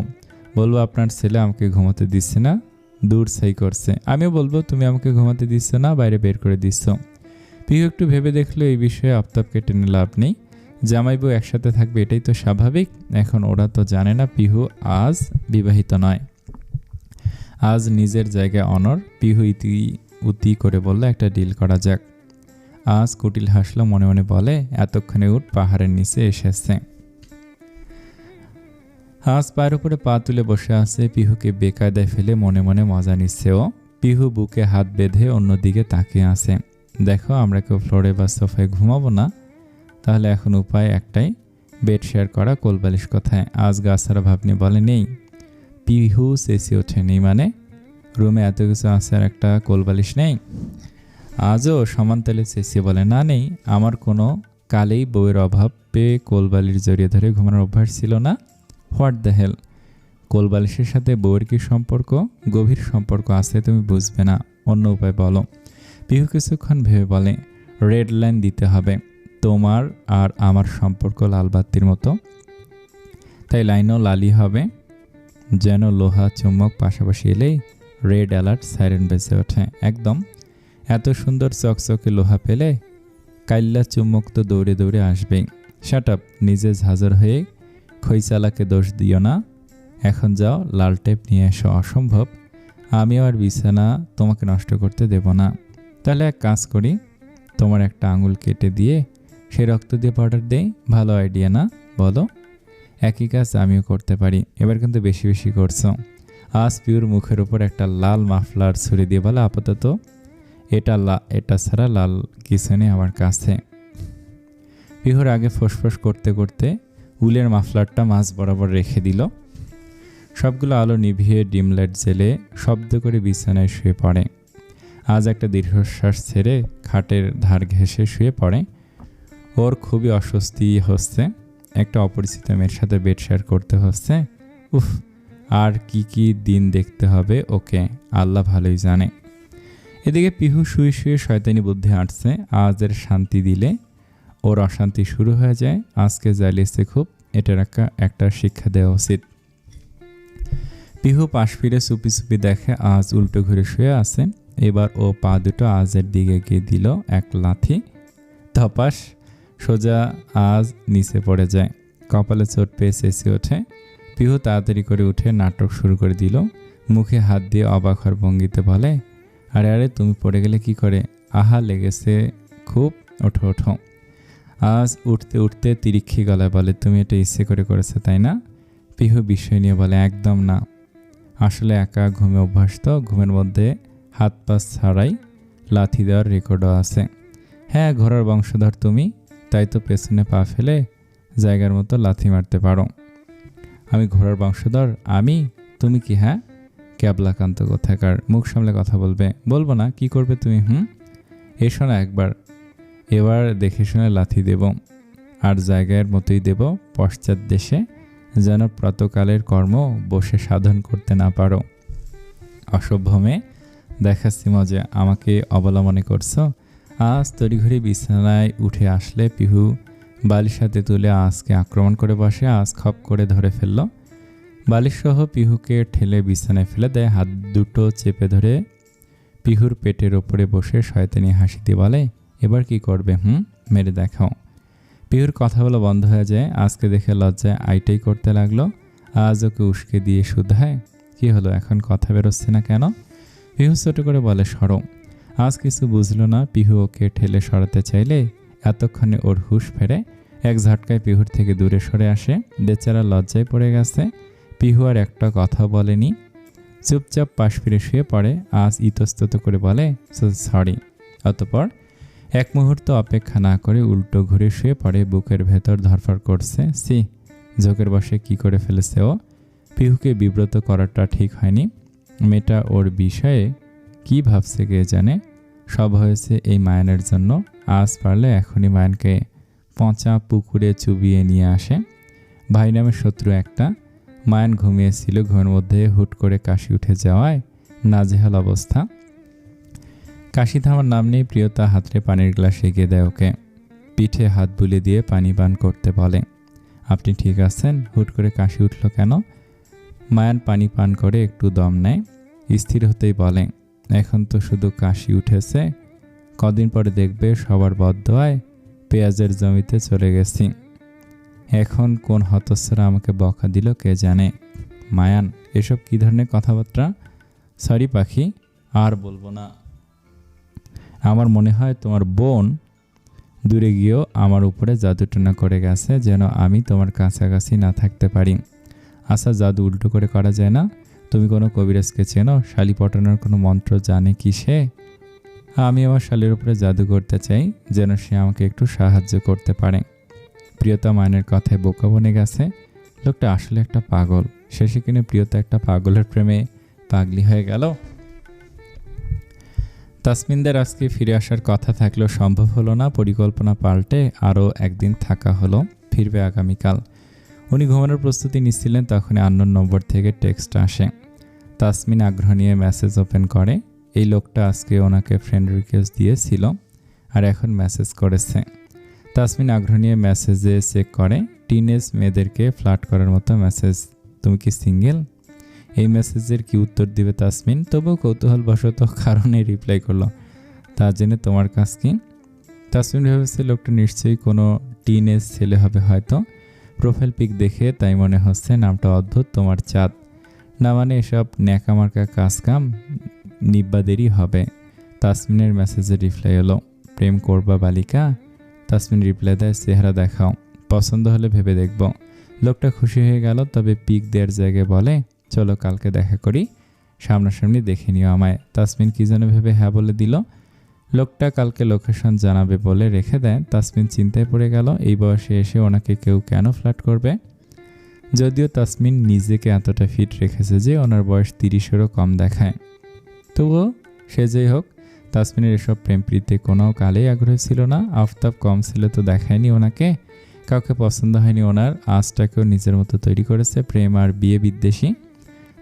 বলবো আপনার ছেলে আমাকে ঘুমাতে দিচ্ছে না, দূর ছাই করছে। আমিও বলবো তুমি আমাকে ঘুমাতে দিচ্ছ না, বাইরে বের করে দিচ্ছ। পিহু একটু ভেবে দেখলো এই বিষয়ে আফতাবকে টেনে লাভ নেই। জামাইবু একসাথে থাকবে এটাই তো স্বাভাবিক। এখন ওরা তো জানে না পিহু আজ বিবাহিত নয়। আজ নিজের জায়গায় অনর। পিহু উতি করে বলল, একটা ডিল করা যাক। আজ কুটিল হাসলো, মনে মনে বলে, এতক্ষণে উঠ পাহাড়ের নিচে এসেছে। আজ পায়ের উপরে পা তুলে বসে আছে। পিহুকে বেকায়দায় ফেলে মনে মনে মজা নিচ্ছে ও। পিহু বুকে হাত বেঁধে অন্যদিকে তাকিয়ে আছে। দেখো, আমরা কেউ ফ্লোরে বা সোফায় ঘুমাবো না। তাহলে এখন উপায় একটাই, বেড শেয়ার করা। কোলবালিশ কোথায়? আজ গাছারা ভাবনি বলে, নেই। পিহু চেঁচিয়ে ওঠে, নেই মানে? রুমে এত কিছু আছে আর একটা কোলবালিশ নেই? আজও সমান তেলে চেঁচিয়ে বলে, না নেই। আমার কোনো কালেই বউয়ের অভাব পেয়ে কোলবালিশ জড়িয়ে ধরে ঘুমানোর অভ্যাস ছিল না। হোয়াট দ্য হেল! কোলবালিশের সাথে বউয়ের কি সম্পর্ক? গভীর সম্পর্ক আছে, তুমি বুঝবে না। অন্য উপায় বলো। পিহু কিছুক্ষণ ভেবে বলে, রেড লাইন দিতে হবে। তোমার আর আমার সম্পর্ক লালবাতির মতো, তাই লাইনও লালই হবে। যেন লোহা চুম্বক পাশাপাশি এলেই রেড অ্যালার্ট সাইরেন বেজে ওঠে। একদম। এত সুন্দর চকচকে লোহা পেলে কাইল্লা চুম্বক তো দৌড়ে দৌড়ে আসবেই। শাট আপ, নিজে ঝাঁঝর হয়ে খৈচালাকে দোষ দিও না। এখন যাও, লাল টেপ নিয়ে এসো। অসম্ভব, আমিও আর বিছানা তোমাকে নষ্ট করতে দেব না। তাহলে এক কাজ করি, তোমার একটা আঙুল কেটে দিয়ে সে রক্ত দিয়ে পাউডার দেই। ভালো আইডিয়া না, বলো? একই কাজ আমিও করতে পারি। এবার কিন্তু বেশি বেশি করছো। আজ পিউর মুখের উপর একটা লাল মাফলার ছুরি দিয়ে বলে, আপাতত এটা ছাড়া লাল কিছু নেই আমার কাছে। পিহুর আগে ফোঁসফোঁস করতে করতে উলের মাফলারটা মাঝ বরাবর রেখে দিল। সবগুলো আলো নিভিয়ে ডিম লাইট জেলে শব্দ করে বিছানায় শুয়ে পড়ে। আজ একটা দীর্ঘশ্বাস ছেড়ে খাটের ধার ঘেঁষে শুয়ে পড়ে। ওর খুবই অস্বস্তি হচ্ছে। একটা অপরিচিত মেয়ের সাথে বেড শেয়ার করতে হচ্ছে। উফ, আর কি দিন দেখতে হবে ওকে, আল্লাহ ভালোই জানে। এদিকে পিহু শুয়ে শুয়ে শয়তানি বুদ্ধি আঁটছে। আজের শান্তি দিলে ওর অশান্তি শুরু হয়ে যায়। আজকে জ্বালিয়েছে খুব, এটার একটা শিক্ষা দেওয়া উচিত। পিহু পাশ ফিরে চুপি চুপি দেখে আজ উল্টো ঘুরে শুয়ে আছে। এবার ও পা দুটো আজের দিকে গিয়ে দিল এক লাথি। ধপাস, সোজা আজ নিচে পড়ে যায়। কপালে চোট পেয়ে চেঁচিয়ে ওঠে। পিহু তাড়াতাড়ি করে উঠে নাটক শুরু করে দিল। মুখে হাত দিয়ে অবাক হওয়ার ভঙ্গিতে বলে, আরে আরে তুমি পড়ে গেলে কি করে? আহা, লেগেছে খুব, ওঠো ওঠো। আজ উঠতে উঠতে তিরিক্ষি গলায় বলে, তুমি এটা ইচ্ছে করে করেছো তাই না? পিহু বিস্ময় নিয়ে বলে, একদম না, আসলে একা ঘুমে অভ্যাস তো, ঘুমের মধ্যে হাত পা ছাড়াই লাথি দেওয়ার রেকর্ডও আছে। হ্যাঁ, ঘোড়ার বংশধর তুমি, তাই তো পেছনে পা ফেলে জায়গার মতো লাথি মারতে পারো। আমি ঘোড়ার বংশধর? তুমি কি? হ্যাঁ, ক্যাবলাকান্ত কোথাকার, মুখ সামলে কথা বলবে। বলবো না, কি করবে তুমি? এসো না একবার, এবার দেখে শুনে লাথি দেব, আর জায়গার মতোই দেব, পশ্চাৎ দেশে, যেন প্রাতকালের কর্ম বসে সাধন করতে না পারো। অসভ্য মেয়ে, দেখাচ্ছি মজা, আমাকে অবলা মনে করছো? আজ তড়িঘড়ি বিছানায় উঠে আসলে পিহু বালিশ হাতে তুলে আজকে আক্রমণ করে বসে। আজ খপ করে ধরে ফেলল। বালিশ সহ পিহুকে ঠেলে বিছানায় ফেলে দেয়। হাত দুটো চেপে ধরে পিহুর পেটের ওপরে বসে শয়তানি হাসি দিয়ে বলে, এবার কি করবে? মেরে দেখাও। পিহুর কথাগুলো বন্ধ হয়ে যায়। আজকে দেখে লজ্জায় আইটাই করতে লাগলো। আজ ওকে উস্কে দিয়ে শুধায়, কি হলো, এখন কথা বেরোচ্ছে না কেন? পিহু ছোট করে বলে, সরো। আজ কিছু বুঝলো না। পিহু ওকে ঠেলে সরাতে চাইলে এতক্ষণে ওর হুঁশ ফেরে। এক ঝটকায় পিহুর থেকে দূরে সরে আসে। বেচারা লজ্জায় পড়ে গেছে। পিহু আর একটা কথা বলেনি, চুপচাপ পাশ ফিরে শুয়ে পড়ে। আজ ইতস্তত করে বলে, সরি। অতঃপর এক মুহূর্ত অপেক্ষা না করে উল্টো ঘুরে শুয়ে পড়ে। বুকের ভেতর ধরফর করছে। ঝোঁকের বসে কি করে ফেলেছে ও? পিহুকে বিব্রত করাটা ঠিক হয়নি। মেয়েটা ওর বিষয়ে কি ভাবছে কে জানে। সব হয়েছে এই মায়ানের জন্য। আজ পারলে এখনই মায়ানকে পচা পুকুরে চুবিয়ে নিয়ে আসে। ভাই নামের শত্রু একটা। মায়ান ঘুমিয়েছিল, ঘুমের মধ্যে হুট করে কাশি উঠে যাওয়ায় নাজেহাল অবস্থা। কাশি থামার নাম নেই। প্রিয়তা হাতরে পানির গ্লাস এগিয়ে দেয় ওকে। পিঠে হাত বুলিয়ে দিয়ে পানি পান করতে বলে, আপনি ঠিক আছেন? হুট করে কাশি উঠল কেন? মায়ান পানি পান করে একটু দম নেয়। স্থির হতেই বলে, এখন তো শুধু কাশি উঠেছে, কদিন পরে দেখবে সবার বদদোয়ায় পেঁয়াজের জমিতে চলে গেছি। এখন কোন হতচ্ছাড়া আমাকে বকা দিল কে জানে। মায়ান, এসব কি ধরনের কথাবার্তা? সরি পাখি, আর বলবো না। আমার মনে হয় তোমার বোন দূরে গিয়েও আমার উপরে জাদুটনা করে গেছে, যেন আমি তোমার কাছাকাছি না থাকতে পারি। আচ্ছা, জাদু উল্টো করে করা যায় না? তুমি কোনো কবিরাজকে চেনো? শালি পটানোর কোনো মন্ত্র জানে কি সে? আমি আমার শালির উপরে জাদু করতে চাই, যেন সে আমাকে একটু সাহায্য করতে পারে। প্রিয়তা মায়নের কথায় বোকা বনে গেছে। লোকটা আসলে একটা পাগল। শেষে কিনে প্রিয়তা একটা পাগলের প্রেমে পাগলি হয়ে গেল। তাসমিনদের আজকে ফিরে আসার কথা থাকলেও সম্ভব হলো না। পরিকল্পনা পাল্টে আরও একদিন থাকা হলো। ফিরবে আগামীকাল। উনি ঘুমানোর প্রস্তুতি নিচ্ছিলেন, তখনই আননোন নম্বর থেকে টেক্সট আসে। তাসমিন আগ্রহ নিয়ে মেসেজ ওপেন করে। এই লোকটা আজকে ওনাকে ফ্রেন্ড রিকোয়েস্ট দিয়েছিল আর এখন মেসেজ করেছে। তাসমিন আগ্রহ নিয়ে মেসেজে চেক করে। টিনেজ মেয়েদেরকে ফ্লার্ট করার মতো মেসেজ। তুমি কি সিঙ্গেল? এই মেসেজের কি উত্তর দিবে তাসমিন? তবুও কৌতূহলবশত কারণে রিপ্লাই করলো, তা জেনে তোমার কাজ কি? তাসমিন ভেবেছে লোকটা নিশ্চয়ই কোনো টিনেজ ছেলে হবে হয়তো। প্রোফাইল পিক দেখে তাই মনে হচ্ছে নামটা অদ্ভুত। তোমার চাঁদ না, মানে এসব ন্যাকামার্কা কাজকাম নিব্বাদেরই হবে। তাসমিনের মেসেজে রিপ্লাই হলো, প্রেম করবা বালিকা? তাসমিন রিপ্লাই দেয়, চেহারা দেখাও, পছন্দ হলে ভেবে দেখব। লোকটা খুশি হয়ে গেল, তবে পিক দেওয়ার জায়গায় বলে, চলো কালকে দেখা করি, সামনাসামনি দেখে নিও আমায়। তাসমিন কি যেন ভেবে হ্যাঁ বলে দিল। লোকটা কালকে লোকেশন জানাবে বলে রেখে দেয়। তাসমিন চিন্তায় পড়ে গেল, এই বয়সে এসে ওনাকে কেউ কেন ফ্ল্যাট করবে। যদিও তাসমিন নিজেকে এতটা ফিট রেখেছে যে ওনার বয়স 30-এরও কম দেখায়। তবুও সে যেই হোক, তাসমিনের এসব প্রেম প্রীতিতে কোনো কালেই আগ্রহ ছিল না। আফতাব কম ছিল তো দেখায়নি ওনাকে, কাউকে পছন্দ হয়নি ওনার। আজটাকেও নিজের মতো তৈরি করেছে, প্রেম আর বিয়ে বিদ্বেষী।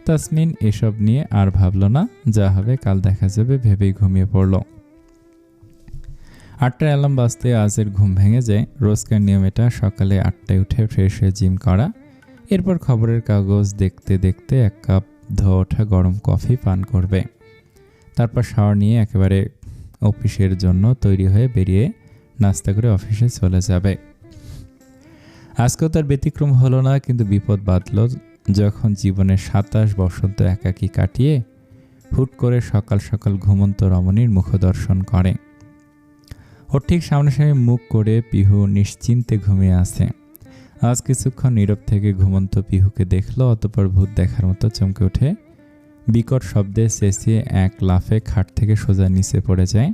তাসমিন এসব নিয়ে আর ভাবল না, যা হবে কাল দেখা যাবে ভেবেই ঘুমিয়ে পড়ল। 8টার অ্যালার্ম বাজতে আজের ঘুম ভেঙে যায়। রোজকার নিয়ম এটা, সকালে 8টায় উঠে ফ্রেশ হয়ে জিম করা, এরপর খবরের কাগজ দেখতে দেখতে 1 কাপ ধোয়া ওঠা গরম কফি পান করবে। তারপর শাওয়ার নিয়ে একেবারে অফিসের জন্য তৈরি হয়ে বেরিয়ে নাস্তা করে অফিসে চলে যাবে। আজকেও তার ব্যতিক্রম হলো না, কিন্তু বিপদ বাঁধল যখন জীবনের 27 বসন্ত একাকী কাটিয়ে হুট করে সকাল সকাল ঘুমন্ত রমণীর মুখদর্শন করে। ওর ঠিক সামনাসামনি মুখ করে পিহু নিশ্চিন্তে ঘুমিয়ে আছে। আজ কিছুক্ষণ নীরব থেকে ঘুমন্ত পিহুকে দেখল, অতঃপর ভূত দেখার মতো চমকে ওঠে। বিকট শব্দে চেঁচিয়ে এক লাফে খাট থেকে সোজা নিচে পড়ে যায়।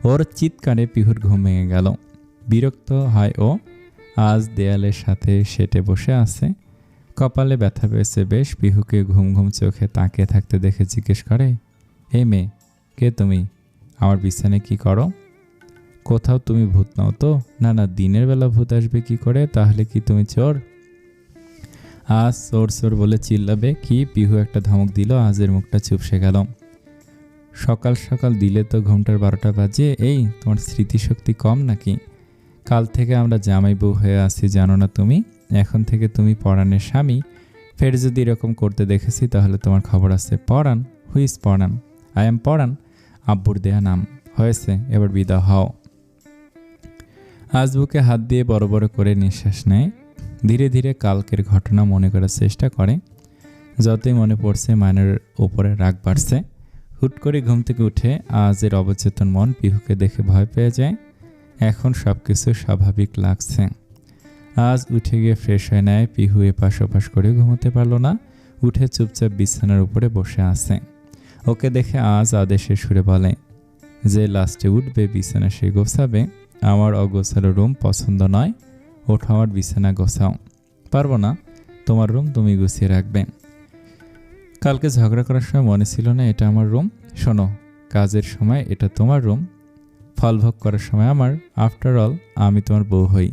ওর চিৎকারে পিহুর ঘুম ভেঙে গেল। বিরক্ত হয় ও। আজ দেয়ালের সাথে সেটে বসে আছে, কপালে ব্যথা পেয়েছে বেশ। পিহুকে ঘুম ঘুম চোখে তাকিয়ে থাকতে দেখে জিজ্ঞেস করে, এই মেয়ে, কে তুমি? আমার বিছানায় কি করো? কোথাও তুমি ভূত নাও তো? না না, দিনের বেলা ভূত আসবে কি করে? তাহলে কি তুমি চোর? আজ চোর চোর বলে চিল্লাবে কি? পিহু একটা ধমক দিল। আজের মুখটা চুপসে গেল। সকাল সকাল দিলে তো ঘুমটার 12টা বাজে। এই, তোমার স্মৃতিশক্তি কম নাকি? কাল থেকে আমরা জামাই বউ হয়ে আছি, জানো না তুমি? এখন থেকে তুমি পরাণের স্বামী। ফের যদি এরকম করতে দেখেছি তাহলে তোমার খবর আছে। Paran? Who's Paran? I am Paran, আব্বুর দেয়া নাম। হয়েছে, এবার বিদা হও। আজ বুকে হাত দিয়ে বড় বড় করে নিঃশ্বাস নেয়। ধীরে ধীরে কালকের ঘটনা মনে করার চেষ্টা করে। যতই মনে পড়ছে মায়ের ওপরে রাগ বাড়ছে। হুট করে ঘুম থেকে উঠে আজের অবচেতন মন পিহুকে দেখে ভয় পেয়ে যায়। এখন সব কিছু স্বাভাবিক লাগছে। আজ উঠে গিয়ে ফ্রেশ হয়ে নেয়। পিহু এপাশ ওপাশ করে ঘুমোতে পারল না, উঠে চুপচাপ বিছানার উপরে বসে আছে। ওকে দেখে আজ আদেশের সুরে বলে, যে লাস্টে উঠবে বিছানা সে গোছাবে। আমার অগোছালো রুম পছন্দ নয়, ওঠো আমার বিছানা গোছাও। পারবো না, তোমার রুম তুমি গুছিয়ে রাখবে। কালকে ঝগড়া করার সময় মনে ছিল না এটা আমার রুম? শোনো, কাজের সময় এটা তোমার রুম, ফলভোগ করার সময় আমার। আফটার অল আমি তোমার বউ হই।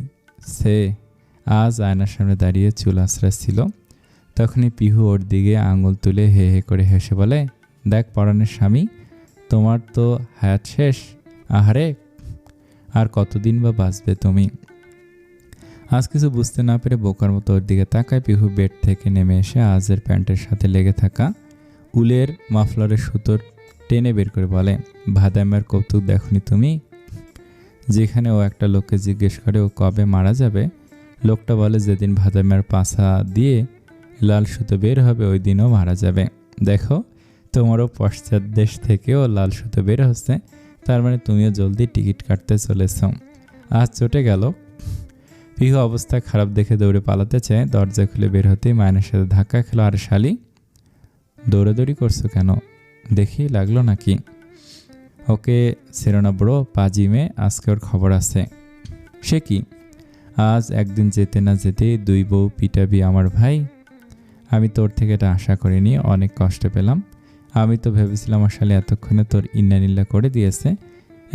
সে আজ আয়নার সামনে দাঁড়িয়ে চুল আঁচড়াচ্ছিল। তখনই পিহু ওর দিকে আঙুল তুলে হে হে করে হেসে বলে, দেখ পরাণের স্বামী, তোমার তো হায়াত শেষ। আহারে, আর কতদিন বা বাঁচবে তুমি? আজ কিছু বুঝতে না পেরে বোকার মতো ওর দিকে তাকায়। পিহু বেড থেকে নেমে এসে আজের প্যান্টের সাথে লেগে থাকা উলের মাফলারের সুতো টেনে বের করে বলে, ভাদাইমার কৌতুক দেখনি তুমি? যেখানে ও একটা লোককে জিজ্ঞেস করে ও কবে মারা যাবে, লোকটা বলে যেদিন ভাদাইমার পাছা দিয়ে লাল সুতো বের হবে ওই দিনও মারা যাবে। দেখো, তোমারও পশ্চাৎ দেশ থেকেও লাল সুতো বের হচ্ছে, তার মানে তুমিও জলদি টিকিট কাটতে চলেছ। আজ চটে গেল। পিহু অবস্থা খারাপ দেখে দৌড়ে পালাতে চায়। দরজা খুলে বের হতেই মায়ের সাথে ধাক্কা খেলো। আর শালি, দৌড়াদৌড়ি করছো কেন? দেখেই লাগলো নাকি? ওকে ছেড়ো না ব্রো, পাজিমে, আজকে ওর খবর আছে। সে কি? আজ একদিন যেতে না যেতেই 2 বউ পিটাবি আমার ভাই? আমি তোর থেকে এটা আশা করিনি, অনেক কষ্ট পেলাম। আমি তো ভেবেছিলাম আমার শালি এতক্ষণে তোর ইন্নানিল্লা করে দিয়েছে।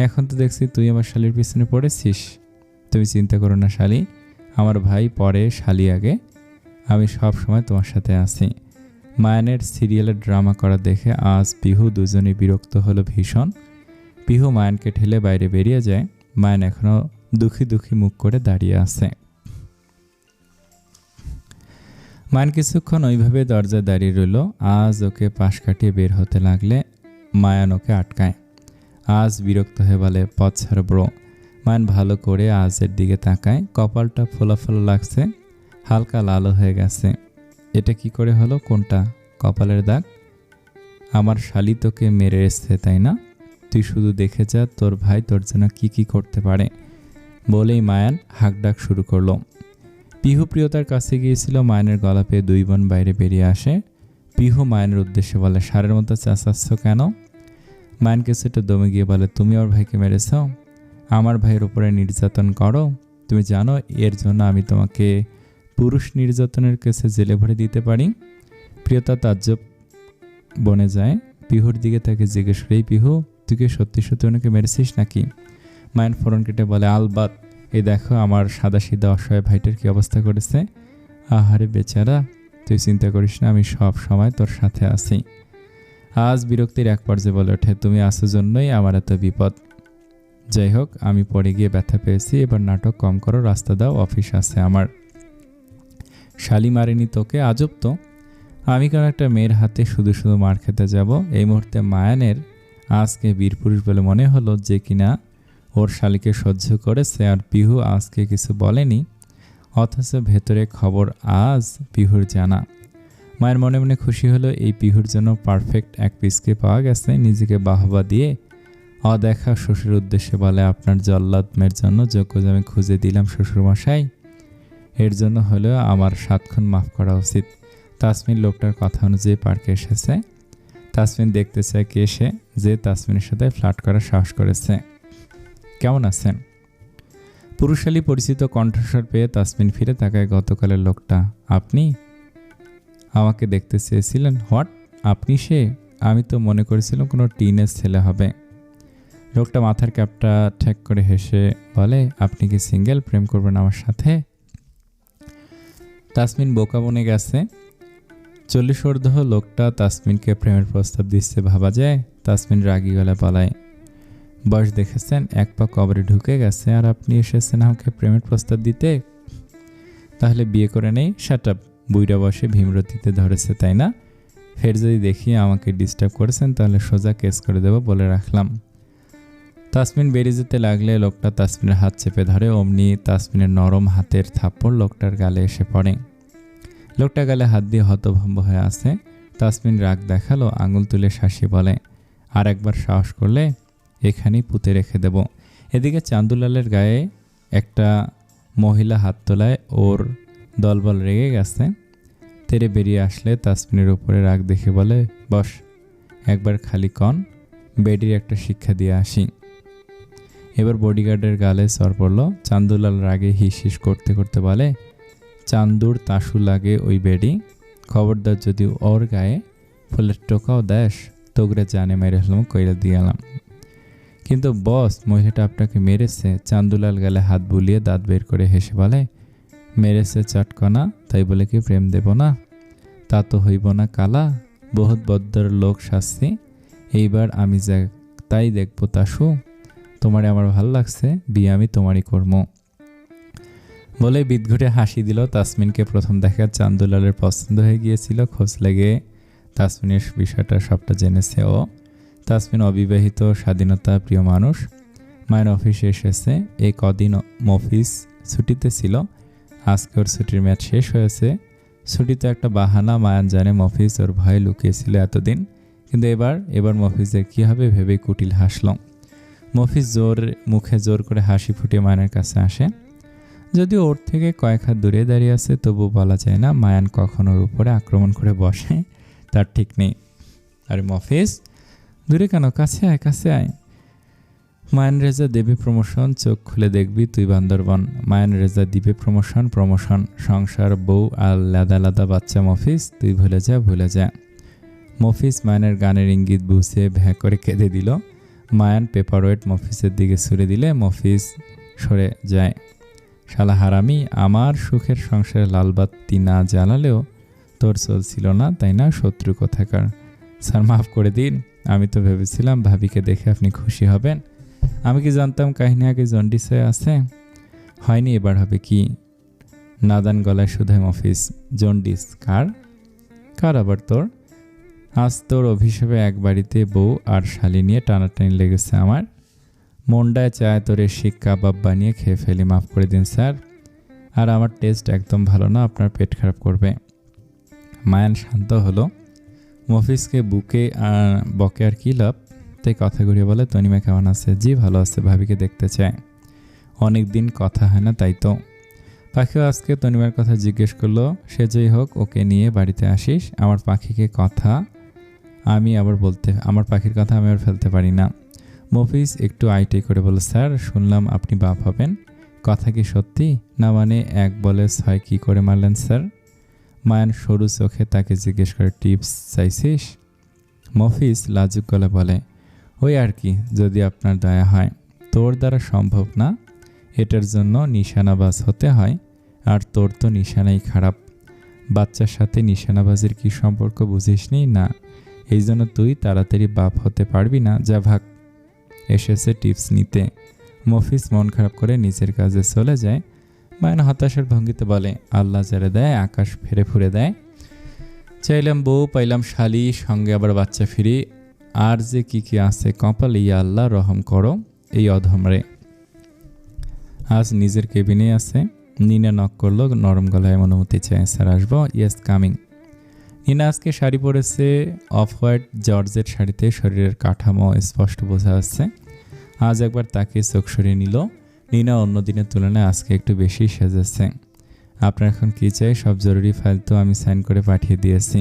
এখন তো দেখছি তুই আমার শালির পিছনে পড়েছিস। তুমি চিন্তা করো না শালি, আমার ভাই পরে, শালি আগে। আমি সব সময় তোমার সাথে আছি। মায়ানের সিরিয়ালের ড্রামা করা দেখে আজ পিহু দুজনেই বিরক্ত হলো ভীষণ। পিহু মায়ানকে ঠেলে বাইরে বেরিয়ে যায়। মায়ান এখনও দুঃখী দুঃখী মুখ করে দাঁড়িয়ে আছে। মায়ান কিছুক্ষণ ওইভাবে দরজায় দাঁড়িয়ে রইল। আজ ওকে পাশ কাটিয়ে বের হতে লাগলে মায়ান ওকে আটকায়। আজ বিরক্ত হয়ে বলে, পথ ছাড়ো ব্রো। মায়ান ভালো করে আজের দিকে তাকায়। কপালটা ফোলা ফোলা লাগছে, হালকা লালও হয়ে গেছে। এটা কি করে হলো? কোনটা? কপালের দাগ? আমার শালি তোকে মেরে এসছে তাই না? তুই শুধু দেখে যা তোর ভাই তোর জন্য কি কি করতে পারে। বলেই মায়ান হাঁকডাক শুরু করলো। পিহু প্রিয়তার কাছে গিয়েছিল। মায়ানের গলা পেয়ে 2 বোন বাইরে বেরিয়ে আসে। পিহু মায়ানের উদ্দেশ্যে বলে, সারের মতো চেঁচাচ্ছ কেন? মায়ান কিছুটা দমে গিয়ে বলে, তুমি ওর ভাইকে মেরেছ? আমার ভাইয়ের উপরে নির্যাতন করো? তুমি জানো এর জন্য আমি তোমাকে পুরুষ নির্যাতনের কেসে জেলে ভরে দিতে পারি? প্রিয়তা তাজ্জব বনে যায়। পিহুর দিকে তাকে জিজ্ঞেস করে, এই পিহু, তুই কি সত্যি সত্যি ওনাকে মেরেছিস নাকি? মায়ান ফোরন কেটে বলে, আলবাত। এই দেখো আমার সাদা সিধা অসহায় ভাইটার কি অবস্থা করেছে। আহারে বেচারা, তুই চিন্তা করিস না, আমি সব সময় তোর সাথে আছি। আজ বিরক্তির এক পর্যায়ে বলে ওঠে, তুমি আসো জন্যই আমার এত বিপদ। যাই হোক, আমি পড়ে গিয়ে ব্যথা পেয়েছি, এবার নাটক কম করো, রাস্তা দাও, অফিস আছে আমার। শালি মারেনি তোকে? আজব তো, আমি কেন একটা মেয়ের হাতে শুধু শুধু মার খেতে যাব? এই মুহূর্তে মায়ানের আজকে বীরপুরুষ বলে মনে হলো, যে কিনা ওর শালিকে সহ্য করেছে, আর পিহু আজকে কিছু বলেনি, অথচ ভেতরে খবর আজ পিহুর জানা। মায়ের মনে মনে খুশি হলো, এই পিহুর জন্য পারফেক্ট এক পিসকে পাওয়া গেছে। নিজেকে বাহবা দিয়ে অদেখা শ্বশুর উদ্দেশ্যে বলে, আপনার জল্লাদ মেয়ের জন্য যোগ্য আমি খুঁজে দিলাম শ্বশুরমশাই, এর জন্য হলেও আমার 7 খুন মাফ করা উচিত। তাসমিন লোকটার কথা অনুযায়ী পার্কে এসেছে। তাসমিন দেখতে চায় কে সে, যে তাসমিনের সাথে ফ্লার্ট করার সাহস করেছে। কেমন আছেন? পুরুষালী পরিচিত কণ্ঠস্বর পেয়ে তাসমিন ফিরে তাকায়। গতকালের লোকটা আপনি? আমাকে দেখতে চেয়েছিলেন? হোয়াট, আপনি সে? আমি তো মনে করেছিলাম কোনো টিনেজ ছেলে হবে। লোকটা মাথার ক্যাপটা ঠেক করে হেসে বলে, আপনি কি সিঙ্গেল? প্রেম করবেন আমার সাথে? তাসমিন বোকা বনে গেছে। 40 ঊর্ধ্ব লোকটা তাসমিনকে প্রেমের প্রস্তাব দিচ্ছে ভাবা যায়? তাসমিন রাগী গলায় বলায়, বয়স দেখেছেন, এক পা কবরে ঢুকে গেছে, আর আপনি এসেছেন আমাকে প্রেমের প্রস্তাব দিতে? তাহলে বিয়ে করে নেই। Shut up. বুইড়া বসে ভীমরতিতে ধরেছে তাই না? ফের যদি দেখি আমাকে ডিস্টার্ব করেছেন তাহলে সোজা কেস করে দেব বলে রাখলাম। তাসমিন বেরিয়ে যেতে লাগলে লোকটা তাসমিনের হাত চেপে ধরে। অমনি তাসমিনের নরম হাতের থাপ্পড় লোকটার গালে এসে পড়ে। লোকটা গালে হাত দিয়ে হতভম্ব হয়ে আছে। তাসমিন রাগ দেখালো, আঙুল তুলে শাসি বলে, আর একবার সাহস করলে এখানেই পুঁতে রেখে দেব। এদিকে চান্দুলালের গায়ে একটা মহিলা হাত তোলায় ওর দলবল রেগে গেছে। তেরে বেরিয়ে আসলে তাসমিনের উপরে রাগ দেখে বলে, বস, একবার খালি কন, বেডির একটা শিক্ষা দিয়ে আসি। এবার বডিগার্ডের গালে সর পড়ল। চান্দুলাল রাগে হিস হিস করতে করতে বলে, চান্দুর তাসু লাগে ওই বেডি, খবরদার যদি ওর গায়ে ফুলের টোকাও দেশ, তোগরে জানে মেরে হলাম, কইরা দিয়ালাম। কিন্তু বস, মহিলাটা আপনাকে মেরেছে। চান্দুলাল গালে হাত বুলিয়ে দাঁত বের করে হেসে বলে, মেরেছে চটকনা, তাই বলে কি প্রেম দেব না? তা তো হইব না কালা, বহুত বদ্দর লোক শাস্তি, এইবার আমি যা তাই দেখবো তাসু, তোমারে আমার ভাল লাগছে, বিয়ে আমি তোমারই করব। বলে বিদঘুটে হাসি দিল। তাসমিনকে প্রথম দেখা চান্দুলালের পছন্দ হয়ে গিয়েছিল। খোঁজ লেগে তাসমিনের বিষয়টা সবটা জেনেছে ও। তাসমিন অবিবাহিত, স্বাধীনতা প্রিয় মানুষ। মায়ের অফিসে এসেছে। এই কদিন মফিস ছুটিতে ছিল। আজকে ওর ছুটির ম্যাচ শেষ হয়েছে। ছুটিতে একটা বাহানা, মায়ান জানে মফিস ওর ভয়ে লুকিয়েছিল এতদিন, কিন্তু এবার মফিসের কী হবে ভেবেই কুটিল হাসল। মফিস মুখে জোর করে হাসি ফুটিয়ে মায়ানের কাছে আসে। যদিও ওর থেকে কয়েক হাত দূরে দাঁড়িয়ে আছে, তবু বলা যায় না মায়ান কখন ওর উপরে আক্রমণ করে বসে তার ঠিক নেই। আরে মফিস, দূরে কেন, কাছে আয়, কাছে আয়। মায়ান রেজা দেবে প্রমোশন, চোখ খুলে দেখবি তুই বান্দরবন। মায়ান রেজা দিবে প্রমোশন, সংসার, বউ আর লাদা লাদা বাচ্চা। মফিস তুই ভুলে যা। মফিস মায়ানের গানের ইঙ্গিত বুঝে ভ্যাঁ করে কেঁদে দিল। মায়ান পেপারওয়েট মফিসের দিকে ছুড়ে দিলে মফিস সরে যায়। শালা হারামি, আমার সুখের সংসারে লালবাতি না জ্বালালেও তোর চলছিল না তাই না, শত্রু কোথাকার। স্যার মাফ করে দিন, আমি তো ভেবেছিলাম ভাবিকে দেখে আপনি খুশি হবেন। আমি কি জানতাম কাহিনী আগে জন্ডিস হয়ে আছে। হয়নি, এবার হবে কি? নাদান গলায় শুধায় মফিস। জন্ডিস কার আবার তোর? আজ তোর অভিশাপে এক বাড়িতে বউ আর শালি নিয়ে টানাটানি লেগেছে আমার। মন্ডায় চায় তোরে শিক কাবাব বানিয়ে খেয়ে ফেলি, মাফ করে দিন স্যার। আর আমার টেস্ট একদম ভালো না, আপনার পেট খারাপ করবে। মায়ান শান্ত হলো। মফিসকে বকে আর কি লাভ, তাই কথা ঘুরিয়ে বলে, তনিমা কেমন আছে? জি ভালো আছে, ভাবিকে দেখতে চায়। অনেক দিন কথা হয় না তাই তো। পাখিও আজকে তনিমার কথা জিজ্ঞেস করলো। সে যেই হোক, ওকে নিয়ে বাড়িতে আসিস। আমার পাখিকে কথা আমি আবার বলতে আমার পাখির কথা আমি আর ফেলতে পারি না। মফিজ একটু আইটাই করে বলল, স্যার শুনলাম আপনি বাপ হবেন, কথা কি সত্যি? না মানে 1 বলে 6 কী করে মারলেন স্যার? মায়ান সরু চোখে তাকে জিজ্ঞেস করে, টিপস চাইছিস? মফিজ লাজুক গলা বলে, ওই আর কি, যদি আপনার দয়া হয়। তোর দ্বারা সম্ভব না, এটার জন্য নিশানাবাজ হতে হয়, আর তোর তো নিশানাই খারাপ। বাচ্চার সাথে নিশানাবাজির কি সম্পর্ক বুঝিসনি? না, এই জন্য তুই তাড়াতাড়ি বাপ হতে পারবি না, যা ভাগ। এসেছে টিপস নিতে। মফিজ মন খারাপ করে নিজের কাজে চলে যায়। মায়ান হতাশার ভঙ্গিতে বলে, আল্লাহ যারে দেয় আকাশ ফেরে ফুরে দেয়। চাইলাম বউ, পাইলাম শালি, সঙ্গে আবার বাচ্চা ফিরি। আর যে কি কি আছে কপাল, ইয়া আল্লাহ রহম করো এই অধমরে। আজ নিজের কেবিনে আছে। নিনা নক করলো নরম গলায়, অনুমতি চায়। স্যার আসবো? Yes coming. নিনা আজকে শাড়ি পরেছে, অফ হোয়াইট জর্জেট শাড়িতে শরীরের কাঠামো স্পষ্ট বোঝা যাচ্ছে। আজ একবার তাকে চোখ সরিয়ে নিল। নিনা অন্য দিনের তুলনায় আজকে একটু বেশি সেজেছে। আপনার এখন কী চাই? সব জরুরি ফাইল তো আমি সাইন করে পাঠিয়ে দিয়েছি।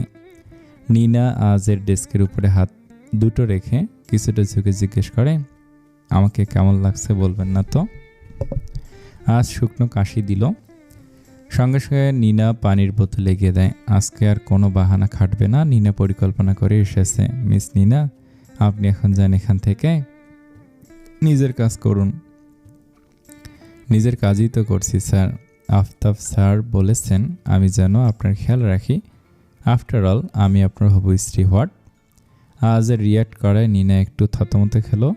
নিনা আজের ডেস্কের উপরে হাত দুটো রেখে কিছুটা ঝুঁকে জিজ্ঞেস করে, আমাকে কেমন লাগছে বলবেন না তো? আজ শুকনো কাশি দিল। সঙ্গে সঙ্গে নিনা পানির বোতল এগিয়ে দেয়। আজকে আর কোনো বাহানা খাটবে না। নিনা পরিকল্পনা করে এসেছে। মিস নিনা, আপনি এখন যান এখান থেকে, নিজের কাজ করুন। নিজের কাজই তো করছি স্যার। আফতাব স্যার বলেছেন আমি যেন আপনার খেয়াল রাখি। আফটার অল আমি আপনার হবু স্ত্রী। হোয়াট? আজ রিয়াক্ট করায় নিনা একটু থতমতে খেলো।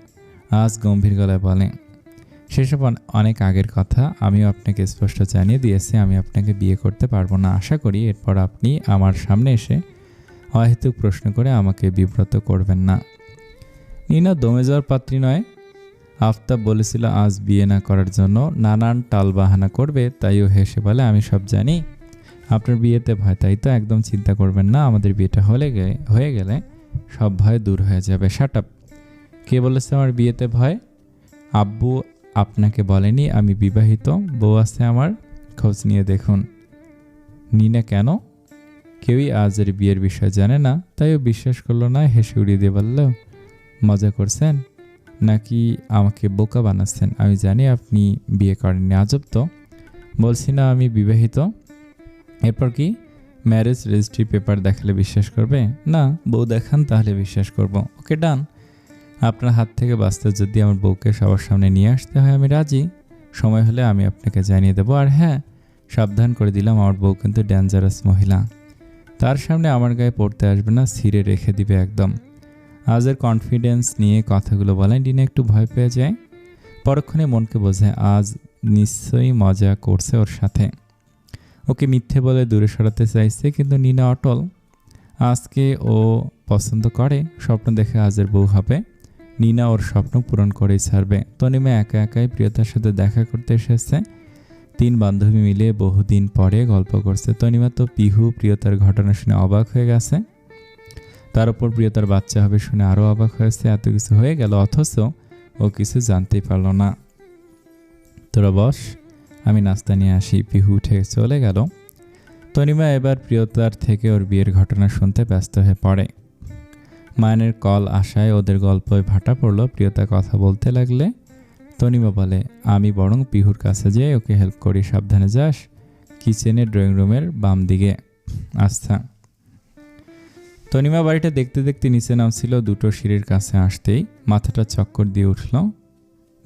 আজ গম্ভীর গলায় বলে, সেসব অনেক আগের কথা। আমিও আপনাকে স্পষ্ট জানিয়ে দিয়েছি আমি আপনাকে বিয়ে করতে পারবো না। আশা করি এরপর আপনি আমার সামনে এসে অহেতুক প্রশ্ন করে আমাকে বিব্রত করবেন না। নিনা দমে যাওয়ার পাত্রী নয়। আফতাব বলেছিল আজ বিয়ে না করার জন্য নানান টালবাহানা করবে, তাইও হেসে বলে, আমি সব জানি। আপনার বিয়েতে ভয়, তাই তো? একদম চিন্তা করবেন না, আমাদের বিয়েটা হয়ে গেলে সব ভয় দূর হয়ে যাবে। Shut up. কে বলেছে আমার বিয়েতে ভয়? আব্বু আপনাকে বলেনি আমি বিবাহিত? বউ আছে আমার, খোঁজ নিয়ে দেখুন। নিনা কেন? কেউই আজের বিয়ের বিষয় জানে না, তাইও বিশ্বাস করলো না। হেসে উড়িয়ে দিয়ে বলল, মজা করছেন নাকি আমাকে বোকা বানাচ্ছেন? আমি জানি আপনি বিয়ে করেননি। আজব তো, বলছি না আমি বিবাহিত। এরপর কি? ম্যারেজ রেজিস্ট্রি পেপার দেখালে বিশ্বাস করবে না? বউ দেখান, তাহলে বিশ্বাস করব। ওকে ডান। আপনার হাত থেকে বাঁচতে যদি আমার বউকে সবার সামনে নিয়ে আসতে হয় আমি রাজি। সময় হলে আমি আপনাকে জানিয়ে দেবো। আর হ্যাঁ, সাবধান করে দিলাম, আমার বউ কিন্তু ডেঞ্জারাস মহিলা। তার সামনে আমার গায়ে পড়তে আসবে না, ছিঁড়ে রেখে দিবে একদম। আজের কনফিডেন্স নিয়ে কথাগুলো বলেন ডিনা একটু ভয় পেয়ে যায়। পরক্ষণে মনকে বোঝে আজ নিশ্চয়ই মজা করছে ওর সাথে। ওকে মিথ্যে বলে দূরে সরাতে চাইছে, কিন্তু নিনা অটল। আজকে ও পছন্দ করে, স্বপ্ন দেখে আজের বউ হবে। নিনা ওর স্বপ্ন পূরণ করেই ছাড়বে। তনিমা একা একাই প্রিয়তার সাথে দেখা করতে এসেছে। 3 বান্ধবী মিলে বহুদিন পরে গল্প করছে। তনিমা তো পিহু প্রিয়তার ঘটনা শুনে অবাক হয়ে গেছে। তার উপর প্রিয়তার বাচ্চা হবে শুনে আরও অবাক হয়েছে। এত কিছু হয়ে গেল, অথচ ও কিছু জানতেই পারল না। তোরা বস, আমি নাস্তা নিয়ে আসি। পিহু উঠে চলে গেল। তনিমা এবার প্রিয়তার থেকে ওর বিয়ের ঘটনা শুনতে ব্যস্ত হয়ে পড়ে। মায়ানের কল আসায় ওদের গল্পয় ভাটা পড়ল। প্রিয়তা কথা বলতে লাগলে তনিমা বলে, আমি বরং পিহুর কাছে যেয়ে ওকে হেল্প করি। সাবধানে যাস। কিচেনে ড্রয়িং রুমের বাম দিকে। আচ্ছা। তনিমা বাড়িটা দেখতে দেখতে নিচে নামছিল। দুটো সিঁড়ির কাছে আসতেই মাথাটা চক্কর দিয়ে উঠল।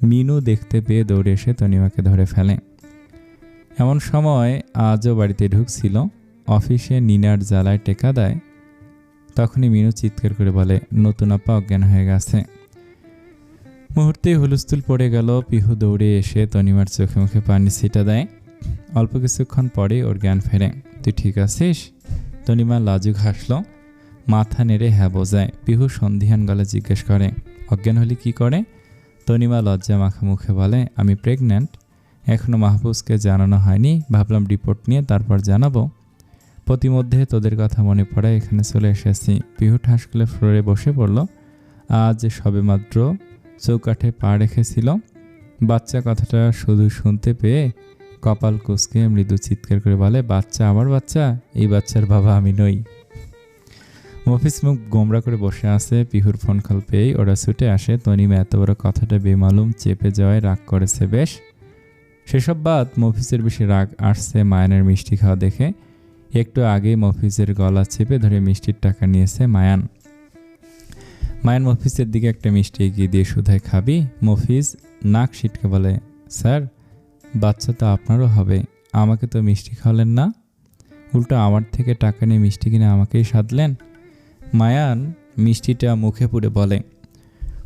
মিনু দেখতে পেয়ে দৌড়ে এসে তনিমাকে ধরে ফেলে। এমন সময় আজও বাড়িতে ঢুকছিল। অফিসে নিনার জ্বালায় টেকা দেয়। তখনই মিনু চিৎকার করে বলে, নতুন আপা অজ্ঞান হয়ে গেছে। মুহূর্তেই হুলস্থুল পড়ে গেল। পিহু দৌড়ে এসে তনিমার চোখে মুখে পানি ছিটা দেয়। অল্প কিছুক্ষণ পরে ওর জ্ঞান ফেরে। তুই ঠিক আছিস? তনিমা লাজুক হাসল, মাথা নেড়ে হ্যাঁ বোঝায়। পিহু সন্ধিহান গলা জিজ্ঞেস করে, অজ্ঞান হলে কি করে? তনিমা লজ্জা মাখা মুখে বলে, আমি প্রেগন্যান্ট। এখনও মাহফুজকে জানানো হয়নি, ভাবলাম রিপোর্ট নিয়ে তারপর জানাবো। প্রতিমধ্যে তোদের কথা মনে পড়ায় এখানে চলে এসেছি। পিহু ঠাস করে ফ্লোরে বসে পড়ল। আজ সবেমাত্র চৌকাঠে পা রেখেছিল। বাচ্চা কথাটা শুধু শুনতে পেয়ে কপাল কুঁচকে মৃদু চিৎকার করে বলে, বাচ্চা? আমার বাচ্চা? এই বাচ্চার বাবা আমি নই। মফিজ মুখ গোমরা করে বসে আছে। পিহুর ফোন কল পেয়েই ওরা ছুটে আসে। তনিমা এত বড় কথাটা বেমালুম চেপে যাওয়ায় রাগ করেছে বেশ। সেসব বাদ, মফিজের বেশি রাগ আসছে মায়ানের মিষ্টি খাওয়া দেখে। একটু আগেই মফিজের গলা চেপে ধরে মিষ্টির টাকা নিয়েছে মায়ান। মায়ান মফিজের দিকে একটা মিষ্টি এগিয়ে দিয়ে শুধায়, খাবি? মফিজ নাক সিটকে বলে, স্যার বাচ্চা তো আপনারও হবে, আমাকে তো মিষ্টি খাওয়ালেন না, উল্টো আমার থেকে টাকা নিয়ে মিষ্টি কিনে আমাকেই সাধলেন। মায়ান মিষ্টিটা মুখে পুরে বলে,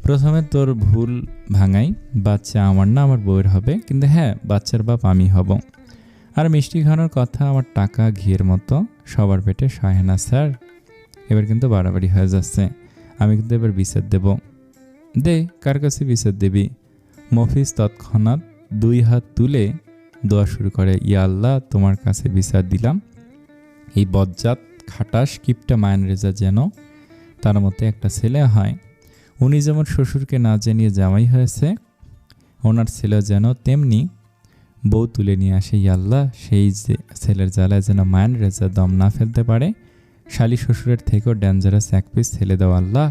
প্রথমে তোর ভুল ভাঙাই, বাচ্চা আমার না আমার বউয়ের হবে, কিন্তু হ্যাঁ বাচ্চার বাপ আমি হব। আর মিষ্টি খাওয়ানোর কথা আমার টাকা ঘিয়ের মতো সবার পেটে সয় না স্যার। এবার কিন্তু বাড়াবাড়ি হয়ে যাচ্ছে, আমি কিন্তু এবার বিচার দেব। দে, কার কাছে বিচার দিবি? মফিজ তৎক্ষণাৎ 2 হাত তুলে দোয়া শুরু করে, ইয়া আল্লাহ তোমার কাছে বিচার দিলাম, এই বজ্জাত খাটাস কিপটা মায়ান রেজা যেন তার মতে একটা ছেলে হয়। উনি যেমন শ্বশুরকে না জানিয়ে জামাই হয়েছে, ওনার ছেলে যেন তেমনি বউ তুলে নিয়ে আসে। ইয়া আল্লাহ সেই যে ছেলের জ্বালায় যেন মায়ান রেজা দম না ফেলতে পারে, শালি শ্বশুরের থেকেও ডেঞ্জারাস এক পিস ছেলে দাও আল্লাহ।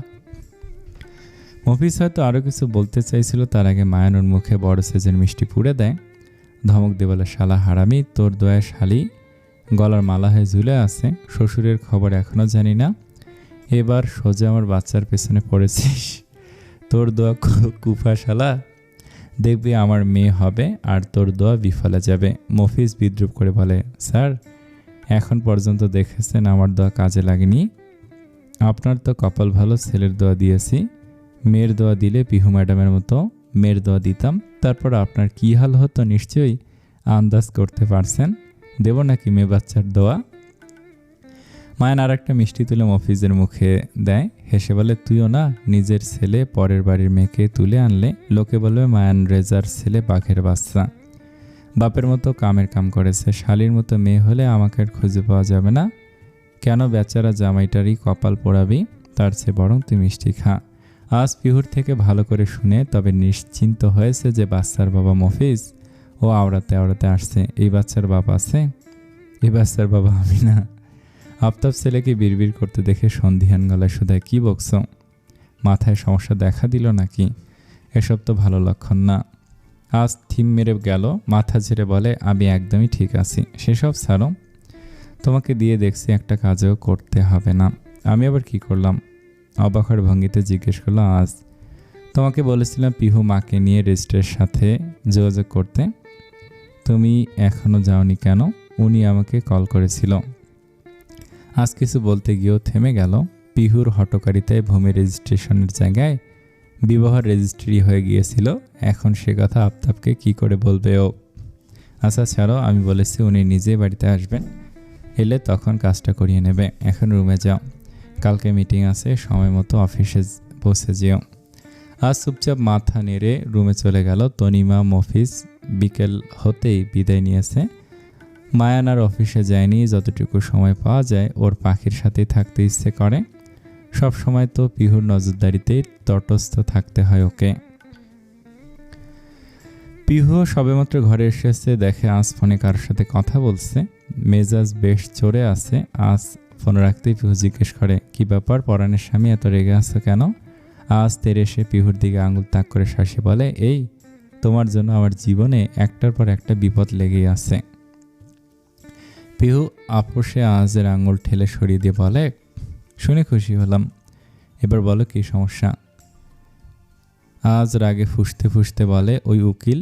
মফিজ হয়তো আরও কিছু বলতে চাইছিল, তার আগে মায়ানুর মুখে বড় সেজের মিষ্টি পুড়ে দেয়। ধমক দিয়ে বলে, শালা হারামি, তোর দয়া শালি গলার মালা হয়ে ঝুলে আছে, শ্বশুরের খবর এখনও জানি না, এবার সোজা আমার বাচ্চার পেছনে পড়েছিস। তোর দোয়া কুফা শালা, দেখবি আমার মেয়ে হবে আর তোর দোয়া বিফলে যাবে। মফিজ বিদ্রুপ করে বলে, স্যার এখন পর্যন্ত দেখেছেন আমার দোয়া কাজে লাগেনি, আপনার তো কপাল ভালো, ছেলের দোয়া দিয়েছি, মেয়ের দোয়া দিলে পিহু ম্যাডামের মতো মেয়ের দোয়া দিতাম, তারপর আপনার কি হাল হতো নিশ্চয়ই আন্দাজ করতে পারছেন। দেব নাকি মেয়ে বাচ্চার দোয়া? মায়ান আর একটা মিষ্টি তুলে মফিজের মুখে দেয়, হেসে বলে, তুইও না নিজের ছেলে পরের বাড়ির মেয়েকে তুলে আনলে লোকে বলবে মায়ান রেজার ছেলে বাঘের বাচ্চা, বাপের মতো কামের কাম করেছে, শালির মতো মেয়ে হলে আমাকে আর খুঁজে পাওয়া যাবে না। কেন বেচারা জামাইটারই কপাল পোড়াবি, তার চেয়ে বরং তুই মিষ্টি খা। আজ পিহুর থেকে ভালো করে শুনে তবে নিশ্চিন্ত হয়েছে যে বাচ্চার বাবা মফিজ, ও আওড়াতে আওড়াতে আসছে। এই বাচ্চার বাবা আছে, এই বাচ্চার বাবা আমি না। আফতাব ছেলেকে বিড়বিড় করতে দেখে সন্ধিহান গলায় শুধায়, কি বকছ? মাথায় সমস্যা দেখা দিল নাকি? এসব তো ভালো লক্ষণ না। আজ থিম মেরে গেল, মাথা ঝেড়ে বলে, আমি একদমই ঠিক আছি, সেসব ছাড়ো, তোমাকে দিয়ে দেখছি একটা কাজও করতে হবে না। আমি আবার কি করলাম? অবাকের ভঙ্গিতে জিজ্ঞেস করলো আজ। তোমাকে বলেছিলাম পিহু মাকে নিয়ে রেজিস্ট্রারের সাথে যোগাযোগ করতে, তুমি এখনও যাওনি কেন? উনি আমাকে কল করেছিল। আজ কিছু বলতে গিয়েও থেমে গেল। পিহুর হটকারিতায় ভূমি রেজিস্ট্রেশনের জায়গায় বিবাহ রেজিস্ট্রি হয়ে গিয়েছিল, এখন সে কথা আফতাবকে কি করে বলবে ও? আচ্ছা ছাড়ো, আমি বলেছি উনি নিজেই বাড়িতে আসবেন, এলে তখন কাজটা করিয়ে নেবে। এখন রুমে যাও, কালকে মিটিং আছে, সময় মতো অফিসে পৌঁছে যেও। আজ চুপচাপ মাথা নেড়ে রুমে চলে গেল। তনিমা মফিজ বিকেল হতেই বিদায় নিয়েছে। মায়ান আর অফিসে যায়নি, যতটুকু সময় পাওয়া যায় ওর পাখির সাথেই থাকতে ইচ্ছে করে। সব সময় তো পিহুর নজরদারিতেই তটস্থ থাকতে হয় ওকে। পিহু সবেমাত্র ঘরে এসেছে, দেখে আজ ফোনে কারোর সাথে কথা বলছে। মেজাজ বেশ চড়ে আছে। আজ ফোন রাখতেই পিহু জিজ্ঞেস করে, কি ব্যাপার পরাণের স্বামী, এত রেগে আছো কেন? আজ তেরে এসে পিহুর দিকে আঙুল তাক করে শাসি বলে, এই তোমার জন্য আমার জীবনে একটার পর একটা বিপদ লেগেই আছে। পিহু আপোষে আজের আঙুল ঠেলে সরিয়ে দিয়ে বলে, শুনে খুশি হলাম, এবার বলো কি সমস্যা? আজ রাগে ফুঁসতে ফুঁসতে বলে, ওই উকিল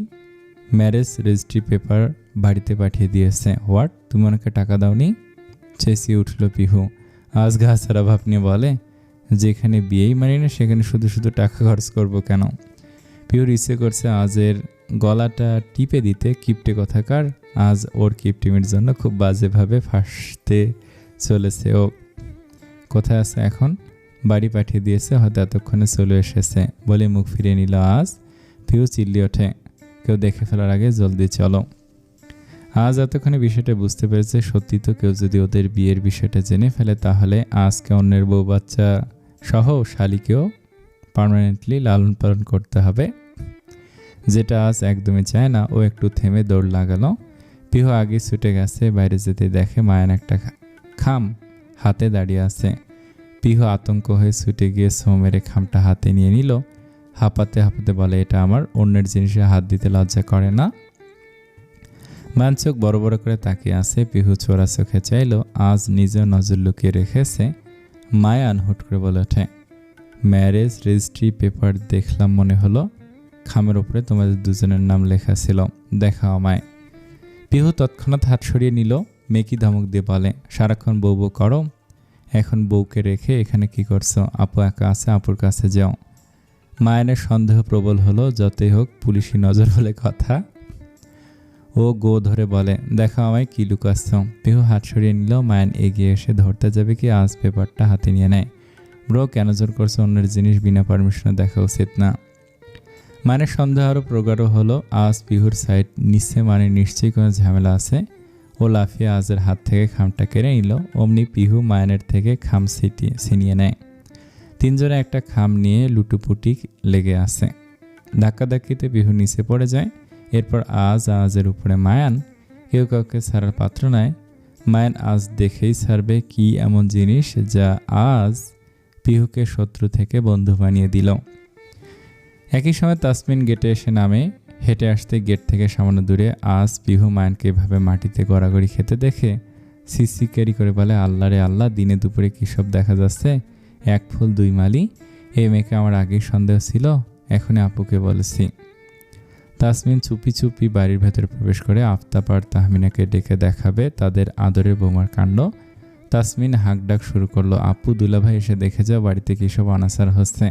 ম্যারেজ রেজিস্ট্রি পেপার বাড়িতে পাঠিয়ে দিয়েছে। হোয়াট, তুমি ওনাকে টাকা দাওনি? চেঁচিয়ে উঠল পিহু। আজ গা ছাড়া ভাব নিয়ে বলে, যেখানে বিয়েই মানি না সেখানে শুধু শুধু টাকা খরচ করবো কেন? পিহুর ইচ্ছে করছে আজের গলাটা টিপে দিতে, কিপটে কথাকার। আজ ওর কিপটিমির জন্য খুব বাজেভাবে ফাঁসতে চলেছে ও। কোথায় আছে এখন? বাড়ি পাঠিয়ে দিয়েছে, হয়তো এতক্ষণে চলে এসেছে বলে মুখ ফিরিয়ে নিল আজ। পিহু চিল্লি ওঠে, কেউ দেখে ফেলার আগে জলদি চলো। আজ এতক্ষণে বিষয়টা বুঝতে পেরেছে, সত্যি তো কেউ যদি ওদের বিয়ের বিষয়টা জেনে ফেলে তাহলে আজকে অন্যের বউ বাচ্চা সহ শালিকেও পার্মানেন্টলি লালন পালন করতে হবে, যেটা আজ একদমই চায় না। ও একটু থেমে দৌড় লাগালো। পিহু আগে ছুটে গেছে, বাইরে যেতে দেখে মায়ান একটা খাম হাতে দাঁড়িয়ে আছে। পিহু আতঙ্ক হয়ে ছুটে গিয়ে ছো মেরে খামটা হাতে নিয়ে নিল। হাঁপাতে হাঁপাতে বলে, এটা আমার, অন্যের জিনিসে হাত দিতে লজ্জা করে না? মায়ান চোখ বড় বড় করে তাকিয়ে আছে। পিহু চোরা চোখে চাইল, আজ নিজেও নজর লুকিয়ে রেখেছে। মায়ান হুট করে বলে ওঠে, ম্যারেজ রেজিস্ট্রি পেপার দেখলাম, মনে হলো খামের ওপরে তোমাদের দুজনের নাম লেখা ছিল, দেখাও আমায়। পিহু তৎক্ষণাৎ হাত সরিয়ে নিল। মেকি ধমক দিয়ে বলে, সারাক্ষণ বউ বউ করো, এখন বউকে রেখে এখানে কি করছো? আপু একা আছে, আপুর কাছে যাও। মায়ানের সন্দেহ প্রবল হলো। যতই হোক পুলিশি নজর বলে কথা। ও গো ধরে বলে, দেখাও আমায় কি লুকাচ্ছ। পিহু হাত সরিয়ে নিল। মায়ান এগিয়ে এসে ধরতে যাবে কি আজ পেপারটা হাতে নিয়ে নেয়। ব্রো, কেন জোর করছো? অন্যের জিনিস বিনা পারমিশনে দেখা উচিত না। মানের সন্দেহ আরও প্রগাঢ় হলো। আজ পিহুর সাইড নিচ্ছে, মানে নিশ্চয়ই কোনো ঝামেলা আছে। ও লাফিয়ে আজের হাত থেকে খামটা কেড়ে নিল। অমনি পিহু মায়ানের থেকে খাম ছিনিয়ে নেয়। তিনজনে একটা খাম নিয়ে লুটুপুটি লেগে আছে। ধাক্কাধাক্কিতে পিহু নিচে পড়ে যায়। এরপর আজের উপরে মায়ান। কেউ কাউকে ছাড়ার পাত্র নয়। মায়ান আজ দেখেই ছাড়বে কি এমন জিনিস যা আজ পিহুকে শত্রু থেকে বন্ধু বানিয়ে দিল। একই সময় তাসমিন গেটে এসে নামে। হেঁটে আসতে গেট থেকে সামান্য দূরে আজ পিহু মায়ানকে এভাবে মাটিতে গড়াগড়ি খেতে দেখে সিসিকারি করে বলে, আল্লাহ রে আল্লাহ, দিনে দুপুরে কী সব দেখা যাচ্ছে। এক ফুল দুই মালি। এই মেয়েকে আমার আগেই সন্দেহ ছিল, এখনই আপুকে বলেছি। তাসমিন চুপি চুপি বাড়ির ভেতরে প্রবেশ করে আফতাব আর তাহমিনাকে ডেকে দেখাবে তাদের আদরের বৌমার কাণ্ড। তাসমিন হাঁকডাক শুরু করলো, আপু দুলাভাই এসে দেখে যাও বাড়িতে কী সব অনাচার হচ্ছে।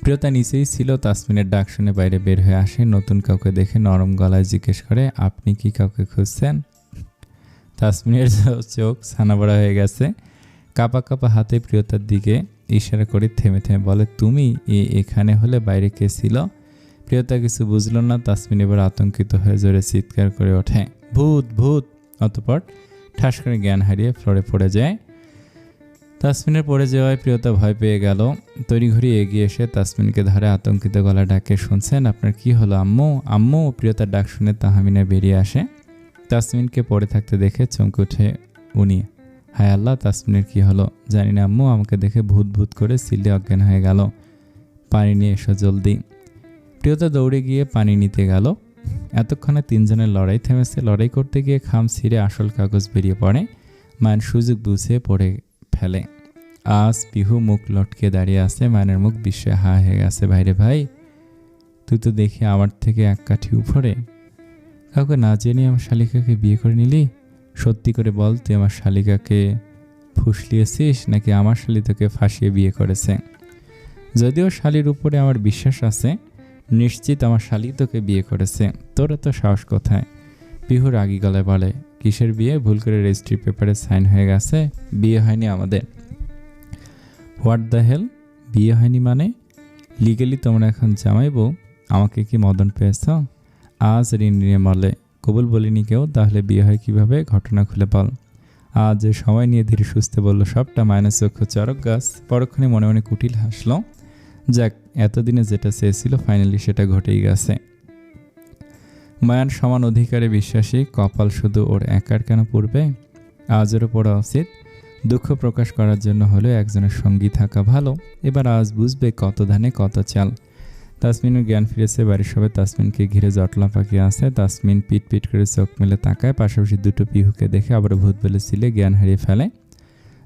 প্রিয়তা নিচেই ছিল। তাসমিনের ডাক শুনে বাইরে বের হয়ে আসে। নতুন কাউকে দেখে নরম গলায় জিজ্ঞেস করে, আপনি কি কাউকে খুঁজছেন? তাসমিনের চোখ ছানাবড়া হয়ে গেছে। কাপা কাপা হাতে প্রিয়তার দিকে ইশারা করে থেমে থেমে বলে, তুমি এখানে হলে বাইরে কে ছিল? প্রিয়তা কিছু বুঝল না। তাসমিন এবার আতঙ্কিত হয়ে জোরে চিৎকার করে ওঠে, ভূত ভূত। অতঃপর ঠাস করে জ্ঞান হারিয়ে ফ্লোরে পড়ে যায়। তাসমিনের পড়ে যাওয়ায় প্রিয়তা ভয় পেয়ে গেল। তড়িঘড়ি এগিয়ে এসে তাসমিনকে ধরে আতঙ্কিত গলা ডাকে, শুনছেন? আপনার কি হলো আম্মু? আম্মু। প্রিয়তার ডাক শুনে তাহমিনা বেরিয়ে আসে। তাসমিনকে পড়ে থাকতে দেখে চমকে ওঠে উনি। হায় আল্লাহ, তাসমিনের কি হলো? জানি না আম্মু, আমাকে দেখে ভূত ভূত করে সিলে অজ্ঞান হয়ে গেল। পানি নিয়ে এসো জলদি। প্রিয়তা দৌড়ে গিয়ে পানি নিতে গেল। এতক্ষণে তিনজনের লড়াই থেমেছে। লড়াই করতে গিয়ে খাম ছিঁড়ে আসল কাগজ বেরিয়ে পড়ে। মায়ের সুযোগ বুঝে পড়ে ফেলে। আজ পিহু মুখ লটকে দাঁড়িয়ে আছে। মায়ের মুখ বিস্ময়ে হা হয়ে গেছে। ভাইরে ভাই, তুই তো দেখি আমার থেকে এক কাঠি উপরে। কাউকে না জেনে আমার শালিকাকে বিয়ে করে নিলি? সত্যি করে বল, তুই আমার শালিকাকে ফুসলিয়েছিস নাকি আমার শালি তোকে ফাঁসিয়ে বিয়ে করেছে? যদিও শালির উপরে আমার বিশ্বাস আছে, নিশ্চিত আমার শালি তোকে বিয়ে করেছে। তোর এত সাহস কোথায়? পিহু রাগী গলায় বলে, কিসের বিয়ে? ভুল করে রেজিস্ট্রি পেপারে সাইন হয়ে গেছে, বিয়ে হয়নি আমাদের। What the hell? বিয়ে হয়নি মানে? লিগেলি তোমরা এখন জামাই বউ। আমাকে কি মদন পেয়েছ? আজ ঋণ নিয়ে মলে কবুল বলিনি কেউ, তাহলে বিয়ে হয় কিভাবে? ঘটনা খুলে বল। আজ সময় নিয়ে ধীরে সুস্থে বলল সবটা। মাইনাস চক্ষু চরক গাছ। পরক্ষণে মনে মনে কুটিল হাসলো। যাক, এতদিনে যেটা চেয়েছিল ফাইনালি সেটা ঘটেই গেছে। মায়ান সমান অধিকারে বিশ্বাসী। কপাল শুধু ওর একার কেন পড়বে? আজেরও পড়া উচিত। দুঃখ প্রকাশ করার জন্য হলেও একজনের সঙ্গী থাকা ভালো। এবার আজ বুঝবে কত ধানে কত চাল। তাসমিনের জ্ঞান ফিরেছে। বাড়ির সবাই তাসমিনকে ঘিরে জটলা পাকিয়ে আছে। তাসমিন পিট পিট করে চোখ মেলে তাকায়। পাশাপাশি দুটো পিহুকে দেখে আবার ভূত বলে ছিলে জ্ঞান হারিয়ে ফেলে।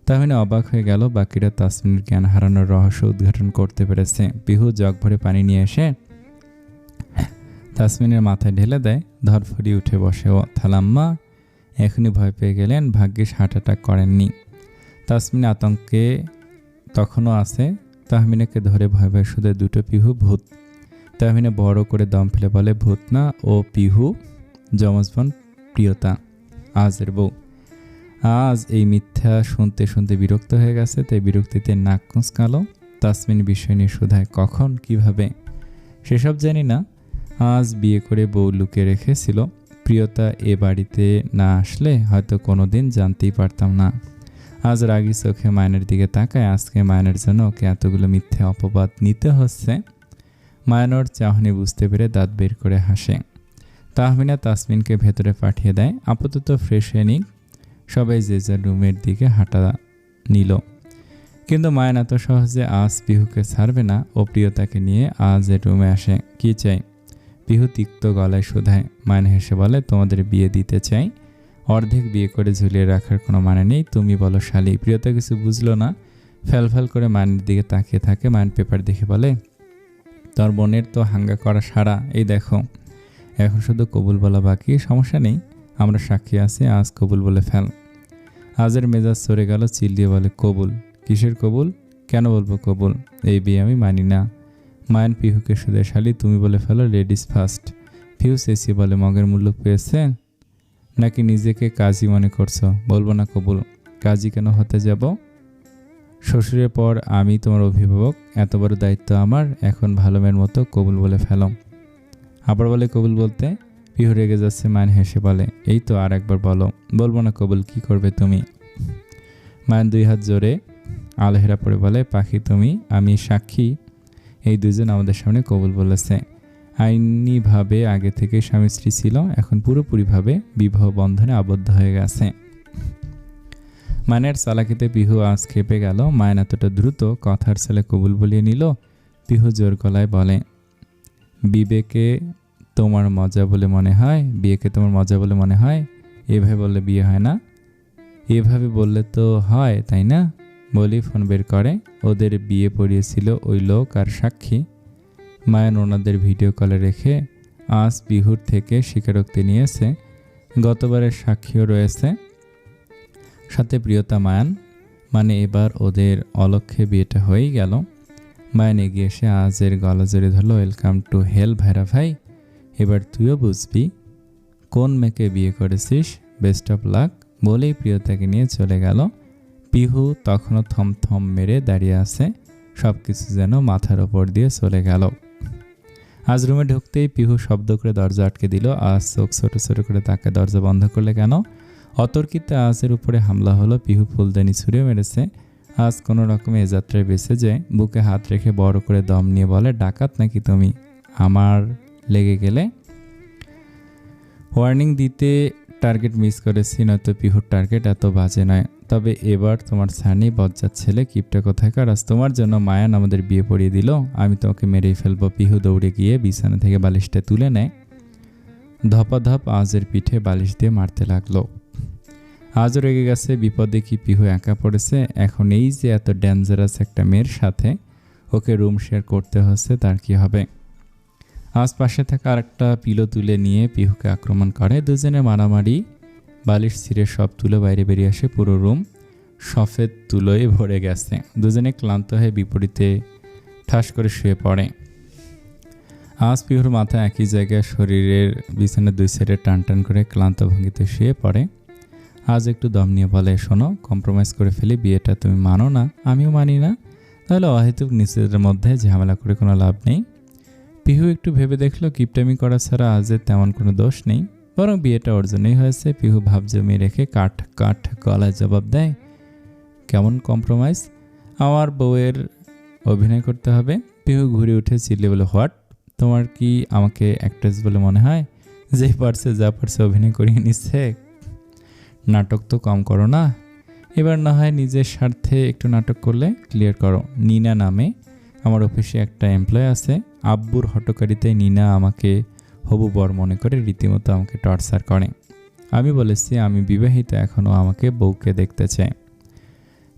তাহমিনা অবাক হয়ে গেল। বাকিরা তাসমিনের জ্ঞান হারানোর রহস্য উদ্ঘাটন করতে পেরেছে। পিহু জগ ভরে পানি নিয়ে এসে তাসমিনের মাথায় ঢেলে দেয়। ধরফড়ি উঠে বসে ও, থালাম্মা, এখনই ভয় পেয়ে গেলেন? ভাগ্যিস হার্ট অ্যাটাক করেননি। তাসমিন আতঙ্কে তখনও আছে। তাহমিনাকে ধরে ভয় ভয় শুধু দুটো পিহু ভূত। তাহমিনা বড় করে দম ফেলে বলে, ভূত না, ও পিহু, যমজ বোন প্রিয়তা, আজের বউ। আজ এই মিথ্যা শুনতে শুনতে বিরক্ত হয়ে গেছে, তাই বিরক্তিতে নাক কুঁচকালো। তাসমিন বিষয় নিয়ে শুধায়, কখন, কিভাবে? সেসব জানি না। আজ বিয়ে করে বউ লুকিয়ে রেখেছিল। প্রিয়তা এ বাড়িতে না আসলে হয়তো কোনোদিন জানতেই পারতাম না। আজ রাগী চোখে মায়নের দিকে তাকায়। আজকে মায়নের জন্য ওকে এতগুলো মিথ্যে অপবাদ নিতে হচ্ছে। মায়ানোর চাহনি বুঝতে পেরে দাঁত বের করে হাসে। তাহমিনা তাসমিনকে ভেতরে পাঠিয়ে দেয়। আপাতত ফ্রেশ হয়ে নিক। সবাই যে যার রুমের দিকে হাঁটা নিল। কিন্তু মায়ান এত সহজে আজ পিহুকে ছাড়বে না। ও প্রিয়তাকে নিয়ে আজের রুমে আসে। কি চাই? পিহু তিক্ত গলায় শোধায়। মায়ান হেসে বলে, তোমাদের বিয়ে দিতে চাই। অর্ধেক বিয়ে করে ঝুলিয়ে রাখার কোনো মানে নেই। তুমি বলো শালি। প্রিয়তা কিছু বুঝলো না, ফ্যালফ্যাল করে মায়ানের দিকে তাকিয়ে থাকে। মায়ান পেপার দেখে বলে, তোর বোনের তো হাঙ্গা করা সারা, এই দেখো। এখন শুধু কবুল বলা বাকি। সমস্যা নেই, আমরা সাক্ষী আছি, আজ কবুল বলে ফেল। আজের মেজাজ সরে গেল, চিল্লিয়ে বলে, কবুল? কিসের কবুল? কেন বলবো কবুল? এই বিয়ে আমি মানি না। মায়ান পিহুকে শুধু, শালি তুমি বলে ফেলো, লেডিস ফার্স্ট। পিহু চেঁচিয়ে বলে, মগের মূল্য পেয়েছে নাকি নিজেকে কাজী মনে করছো? বলবো না কবুল। কাজী কেন হতে যাব? শ্বশুরের পর আমি তোমার অভিভাবক, এত বড় দায়িত্ব আমার। এখন ভালো মেয়ের মতো কবুল বলে ফেলো। আবার বলে কবুল বলতে। পিহু রেগে যাচ্ছে। মায়ান হেসে বলে, এই তো আর একবার বলো। বলবো না কবুল, কি করবে তুমি? মায়ান দুই হাত জোরে আলহেরা পড়ে বলে, পাখি তুমি আমি সাক্ষী, এই দুজন আমাদের সামনে কবুল বলেছে। আইনিভাবে আগে থেকে স্বামী স্ত্রী ছিল, এখন পুরোপুরিভাবে বিবাহ বন্ধনে আবদ্ধ হয়ে গেছে। মায়ানের চালাকিতে পিহু আজ খেপে গেল। মায়ান এতটা দ্রুত কথার ছেলে কবুল বলিয়ে নিল। পিহু জোর গলায় বলে, বিবেকে তোমার মজা বলে মনে হয়? বিয়েকে তোমার মজা বলে মনে হয়? এভাবে বললে বিয়ে হয় না। এভাবে বললে তো হয়, তাই না? বলি ফোন বের করে। ওদের বিয়ে পড়িয়েছিল ওই লোক আর সাক্ষী। মায়ান ওনাদের ভিডিও কলে রেখে আজ পিহুর থেকে স্বীকারোক্তি নিয়েছে। গতবারের সাক্ষীও রয়েছে, সাথে প্রিয়তা। মায়ান মানে এবার ওদের অলক্ষ্যে বিয়েটা হয়েই গেল। মায়ান এগিয়ে এসে আজের গলা জড়িয়ে ধরল। ওয়েলকাম টু হেল ভাইরা ভাই, এবার তুইও বুঝবি কোন মেয়েকে বিয়ে করেছিস। বেস্ট অফ লাক বলেই প্রিয়তাকে নিয়ে চলে গেল। পিহু তখনও থমথম মেরে দাঁড়িয়ে আছে। সব কিছু যেন মাথার ওপর দিয়ে চলে গেল। আজ রুমে ঢুকতেই পিহু শব্দ করে দরজা আটকে দিল। আজ চোখ ছোট ছোট করে তাকে দরজা বন্ধ করলে কেন? অতর্কিতে আজের উপরে হামলা হলো। পিহু ফুলদানি ছুঁড়ে মেরেছে। আজ কোনো রকমে এ যাত্রায় বেঁচে যায়। বুকে হাত রেখে বড় করে দম নিয়ে বলে, ডাকাত নাকি তুমি? আমার লেগে গেলে? ওয়ার্নিং দিতে টার্গেট মিস করেছি, নয়তো পিহুর টার্গেট এত বাজে নয়। তবে এবার তোমার ছানি বজ্জাত ছেলে কিপটা কোথাকার, আজ তোমার জন্য মায়ান আমাদের বিয়ে পড়িয়ে দিল। আমি তোমাকে মেরেই ফেলবো। পিহু দৌড়ে গিয়ে বিছানা থেকে বালিশটা তুলে নেয়। ধপাধপ আজের পিঠে বালিশ দিয়ে মারতে লাগলো। আজও রেগে গেছে। বিপদে কি পিহু একা পড়েছে? এখন এই যে এত ডেঞ্জারাস একটা মেয়ের সাথে ওকে রুম শেয়ার করতে হচ্ছে, তার কি হবে? আজ পাশে থাকা আরেকটা পিলো তুলে নিয়ে পিহুকে আক্রমণ করে। দুজনে মারামারি, বালিশ ছিঁড়ে সব তুলো বাইরে বেরিয়ে আসে। পুরো রুম সফেদ তুলোয় ভরে গেছে। দুজনে ক্লান্ত হয়ে বিপরীতে ঠাস করে শুয়ে পড়ে। আজ পিহুর মাথা একই জায়গায়, শরীরের বিছানার দুই সাইডে টান টান করে ক্লান্ত ভঙ্গিতে শুয়ে পড়ে। আজ একটু দম নিয়ে বলে, শোনো, কম্প্রোমাইজ করে ফেলি। বিয়েটা তুমি মানো না, আমিও মানি না, তাহলে অহেতুক নিজেদের মধ্যে ঝামেলা করে কোনো লাভ নেই। পিহু একটু ভেবে দেখলো, কিপটামি করা ছাড়া আজের তেমন কোনো দোষ নেই, বরং বিয়েটা ওর জন্যই হয়েছে। পিহু ভাব জমিয়ে রেখে কাঠ কাঠ গলায় জবাব দেয়, কেমন কম্প্রোমাইজ? আমার বউয়ের অভিনয় করতে হবে। পিহু ঘুরে উঠে চিল্লে বলে, হোয়াট? তোমার কি আমাকে অ্যাক্ট্রেস বলে মনে হয়? যেই পারছে যা পারছে অভিনয় করিয়ে নিচ্ছে। নাটক তো কম করো না। এবার না হয় নিজের স্বার্থে একটু নাটক করলে ক্লিয়ার করো। নিনা নামে আমার অফিসে একটা এমপ্লয় আছে। আব্বুর হটকারিতায় নিনা আমাকে হবু বর মনে করে রীতিমতো আমাকে টর্চার করে। আমি বলেছি আমি বিবাহিত, এখনও আমাকে বউকে দেখতে চায়।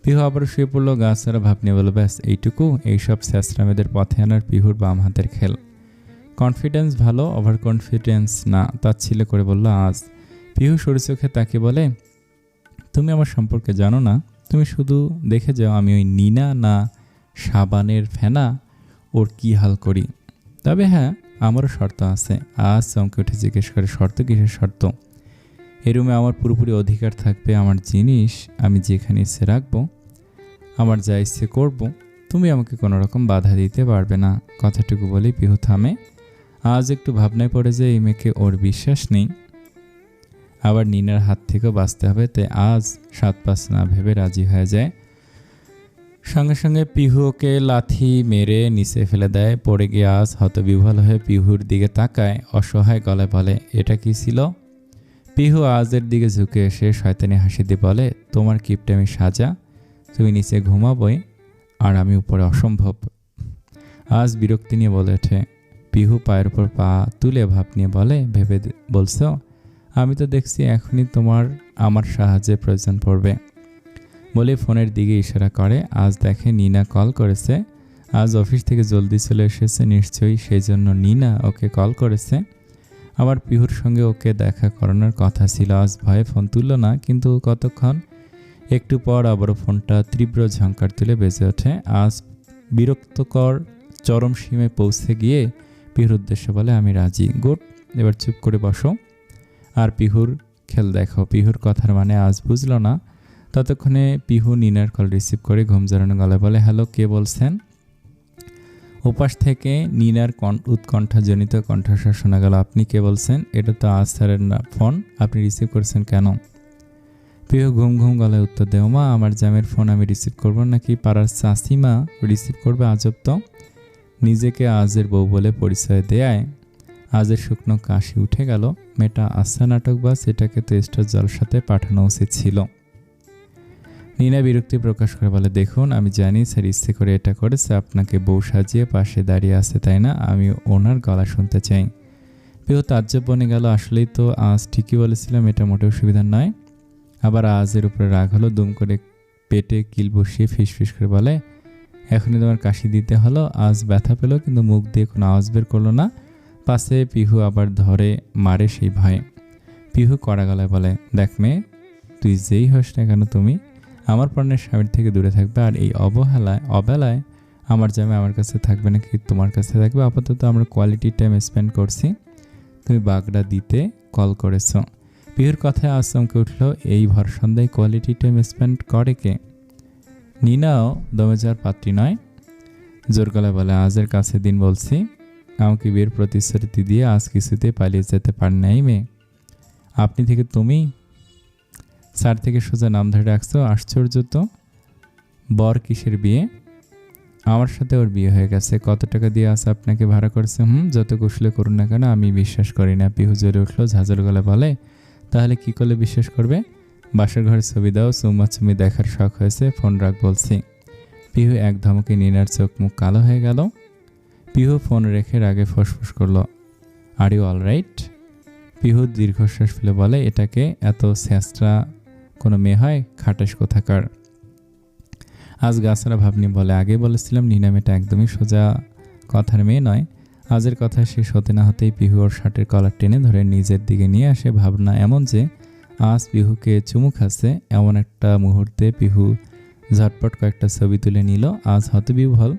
পিহু আবার শুয়ে পড়লো। গা ছাড়া ভাব নিয়ে বলল, ব্যাস এইটুকু? এইসব স্যাসরামেদের পথে আনার পিহুর বাম হাতের খেল। কনফিডেন্স ভালো, ওভার কনফিডেন্স না। তাচ্ছিল্য করে বলল আজ। পিহু সরু চোখে তাকে বলে, তুমি আমার সম্পর্কে জানো না। তুমি শুধু দেখে যাও আমি ওই নিনা না সাবানের ফেনা ওর কি হাল করি। তবে হ্যাঁ, আমারও শর্ত আছে। আজ চমকে উঠে জিজ্ঞেস করে, শর্ত? কিসের শর্ত? এই রুমে আমার পুরোপুরি অধিকার থাকবে। আমার জিনিস আমি যেখানে ইচ্ছে রাখবো, আমার যা ইচ্ছে করবো। তুমি আমাকে কোনো রকম বাধা দিতে পারবে না। কথাটুকু বলেই পিহু থামে। আজ একটু ভাবনায় পড়ে যে এই মেয়েকে ওর বিশ্বাস নেই, আবার নিনার হাত থেকেও বাঁচতে হবে, তাই আজ 7-5 না ভেবে রাজি হয়ে যায়। সঙ্গে সঙ্গে পিহু ওকে লাথি মেরে নিচে ফেলে দেয়। পড়ে গিয়ে আজ হতবিহ্বল হয়ে পিহুর দিকে তাকায়, অসহায় গলায় বলে, এটা কি ছিল? পিহু আজের দিকে ঝুঁকে এসে শয়তানি হাসি দিয়ে বলে, তোমার কিপটামি সাজা। তুমি নিচে ঘুমাবোই, আর আমি উপরে অসম্ভব। আজ বিরক্তি নিয়ে বলে ওঠে। পিহু পায়ের উপর পা তুলে ভাব নিয়ে বলে, ভেবে বলছো? আমি তো দেখছি এখনই তোমার আমার সাহায্যের প্রয়োজন পড়বে। বলে ফোনের দিকে ইশারা করে। আজ দেখে নিনা কল করেছে। আজ অফিস থেকে জলদি চলে এসেছে নিশ্চয়ই, সেই জন্য নিনা ওকে কল করেছে। আবার পিহুর সঙ্গে ওকে দেখা করানোর কথা ছিল। আজ ভয়ে ফোন তুলল না, কিন্তু কতক্ষণ একটু পর আবারও ফোনটা তীব্র ঝঙ্কার তুলে বেজে ওঠে। আজ বিরক্তকর চরম সীমায় পৌঁছে গিয়ে পিহুর উদ্দেশ্যে বলে, আমি রাজি। গুড, এবার চুপ করে বসো আর পিহুর খেল দেখো। পিহুর কথার মানে আজ বুঝল না। ততক্ষণে পিহু নিনার কল রিসিভ করে ঘুম জড়ানো গলায় বলে, হ্যালো, কে বলছেন? ওপাশ থেকে নিনার উৎকণ্ঠাজনিত কণ্ঠস্বর শোনা গেল, আপনি কে বলছেন? এটা তো আজ স্যারের ফোন, আপনি রিসিভ করছেন কেন? পিহু ঘুম ঘুম গলায় উত্তর দেও, মা আমার জামের ফোন আমি রিসিভ করবো নাকি পাড়ার চাষিমা রিসিভ করবে? আজব তো। নিজেকে আজের বউ বলে পরিচয় দেয় আজের শুকনো কাশি উঠে গেল। মেয়েটা আচ্ছা নাটকবাজ, এটাকে তো স্টার জলসাতে পাঠানো উচিত ছিল। নিনা বিরক্তি প্রকাশ করে বলে, দেখুন আমি জানি স্যার ইচ্ছে করে এটা করেছে, আপনাকে বউ সাজিয়ে পাশে দাঁড়িয়ে আছে তাই না? আমি ওনার গলা শুনতে চাই। পিহু তাজ্জব বনে গেল, আসলেই তো আজ ঠিকই বলেছিলাম, এটা মোটেও সুবিধা নয়। আবার আজের উপরে রাগ হলো। দুম করে পেটে কিল বসিয়ে ফিসফিস করে বলে, এখনই তোমার কাশি দিতে হলো? আজ ব্যথা পেল কিন্তু মুখ দিয়ে কোনো আওয়াজ বের করলো না। পাশে পিহু আবার ধরে মারে সেই ভয়ে। পিহু কড়া গলায় বলে, দেখ মেয়ে, তুই যেই হোস না কেন তুমি আমার প্রাণের স্বামীর থেকে দূরে থাকবে। আর এই অবেলায় আমার জামে আমার কাছে থাকবে নাকি তোমার কাছে থাকবে? আপাতত আমরা কোয়ালিটি টাইম স্পেন্ড করছি, তুমি বাগড়া দিতে কল করেছ। পিহুর কথায় আজ চমকে উঠল, এই ভর সন্ধ্যায় কোয়ালিটি টাইম স্পেন্ড করে কে? নিনাও দমে যাওয়ার পাত্রী নয়। জোর গলায় বলে, আজের কাছে দিন বলছি, আমাকে বিয়ের প্রতিশ্রুতি দিয়ে আজ কিছুতে পালিয়ে যেতে পার নাই মেয়ে। আপনি থেকে তুমি, স্যার থেকে সোজা নাম ধরে রাখছো, আশ্চর্য তো। বর কিসের বিয়ে? আমার সাথে ওর বিয়ে হয়ে গেছে। কত টাকা দিয়ে আজ আপনাকে ভাড়া করছে? যত কুশলে করুন না কেন আমি বিশ্বাস করি না। পিহু জ্বলে উঠলো, ঝাঁঝর গলায় বলে, তাহলে কি করলে বিশ্বাস করবে? বাসার ঘরের ছবি দাও, চুম্মাচুম্মি দেখার শখ হয়েছে, ফোন রাখ বলছি। পিহু এক ধমকে নিনার চোখ মুখ কালো হয়ে গেল। পিহু ফোন রেখে রাগে ফসফস করলো, are you all right? Pihu দীর্ঘশ্বাস ফেলে বলে, এটাকে এত ছেঁচড়া কোনো মেয়ে হয়? খাটাস কোথাকার। আজ গাছরা ভাবনি বলে, আগে বলেছিলাম নিনা মেয়েটা একদমই সোজা কথার মেয়ে নয়। আজের কথা শেষ হতে না হতেই পিহু ওর শার্টের কলার টেনে ধরে নিজের দিকে নিয়ে আসে। ভাবনা এমন যে আজ পিহুকে চুমু খাচ্ছে। এমন একটা মুহূর্তে পিহু ঝটপট কয়েকটা ছবি তুলে নিল। আজ হতবিহ্বল।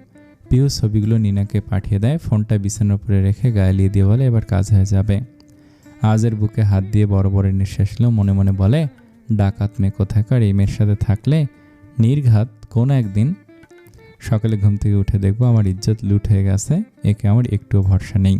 পিহু ছবিগুলো নিনাকে পাঠিয়ে দেয়। ফোনটা বিছানার উপরে রেখে গায়ে দিয়ে বলে, এবার কাজ হয়ে যাবে। আজের বুকে হাত দিয়ে বড় বড় নিঃশ্বাস নিল। মনে মনে বলে, ডাকাত মেয়ে কোথাকার, এই মেয়ের সাথে থাকলে নির্ঘাত কোনো একদিন সকালে ঘুম থেকে উঠে দেখবো আমার ইজ্জত লুট হয়ে গেছে, একে আমার একটুও ভরসা নেই।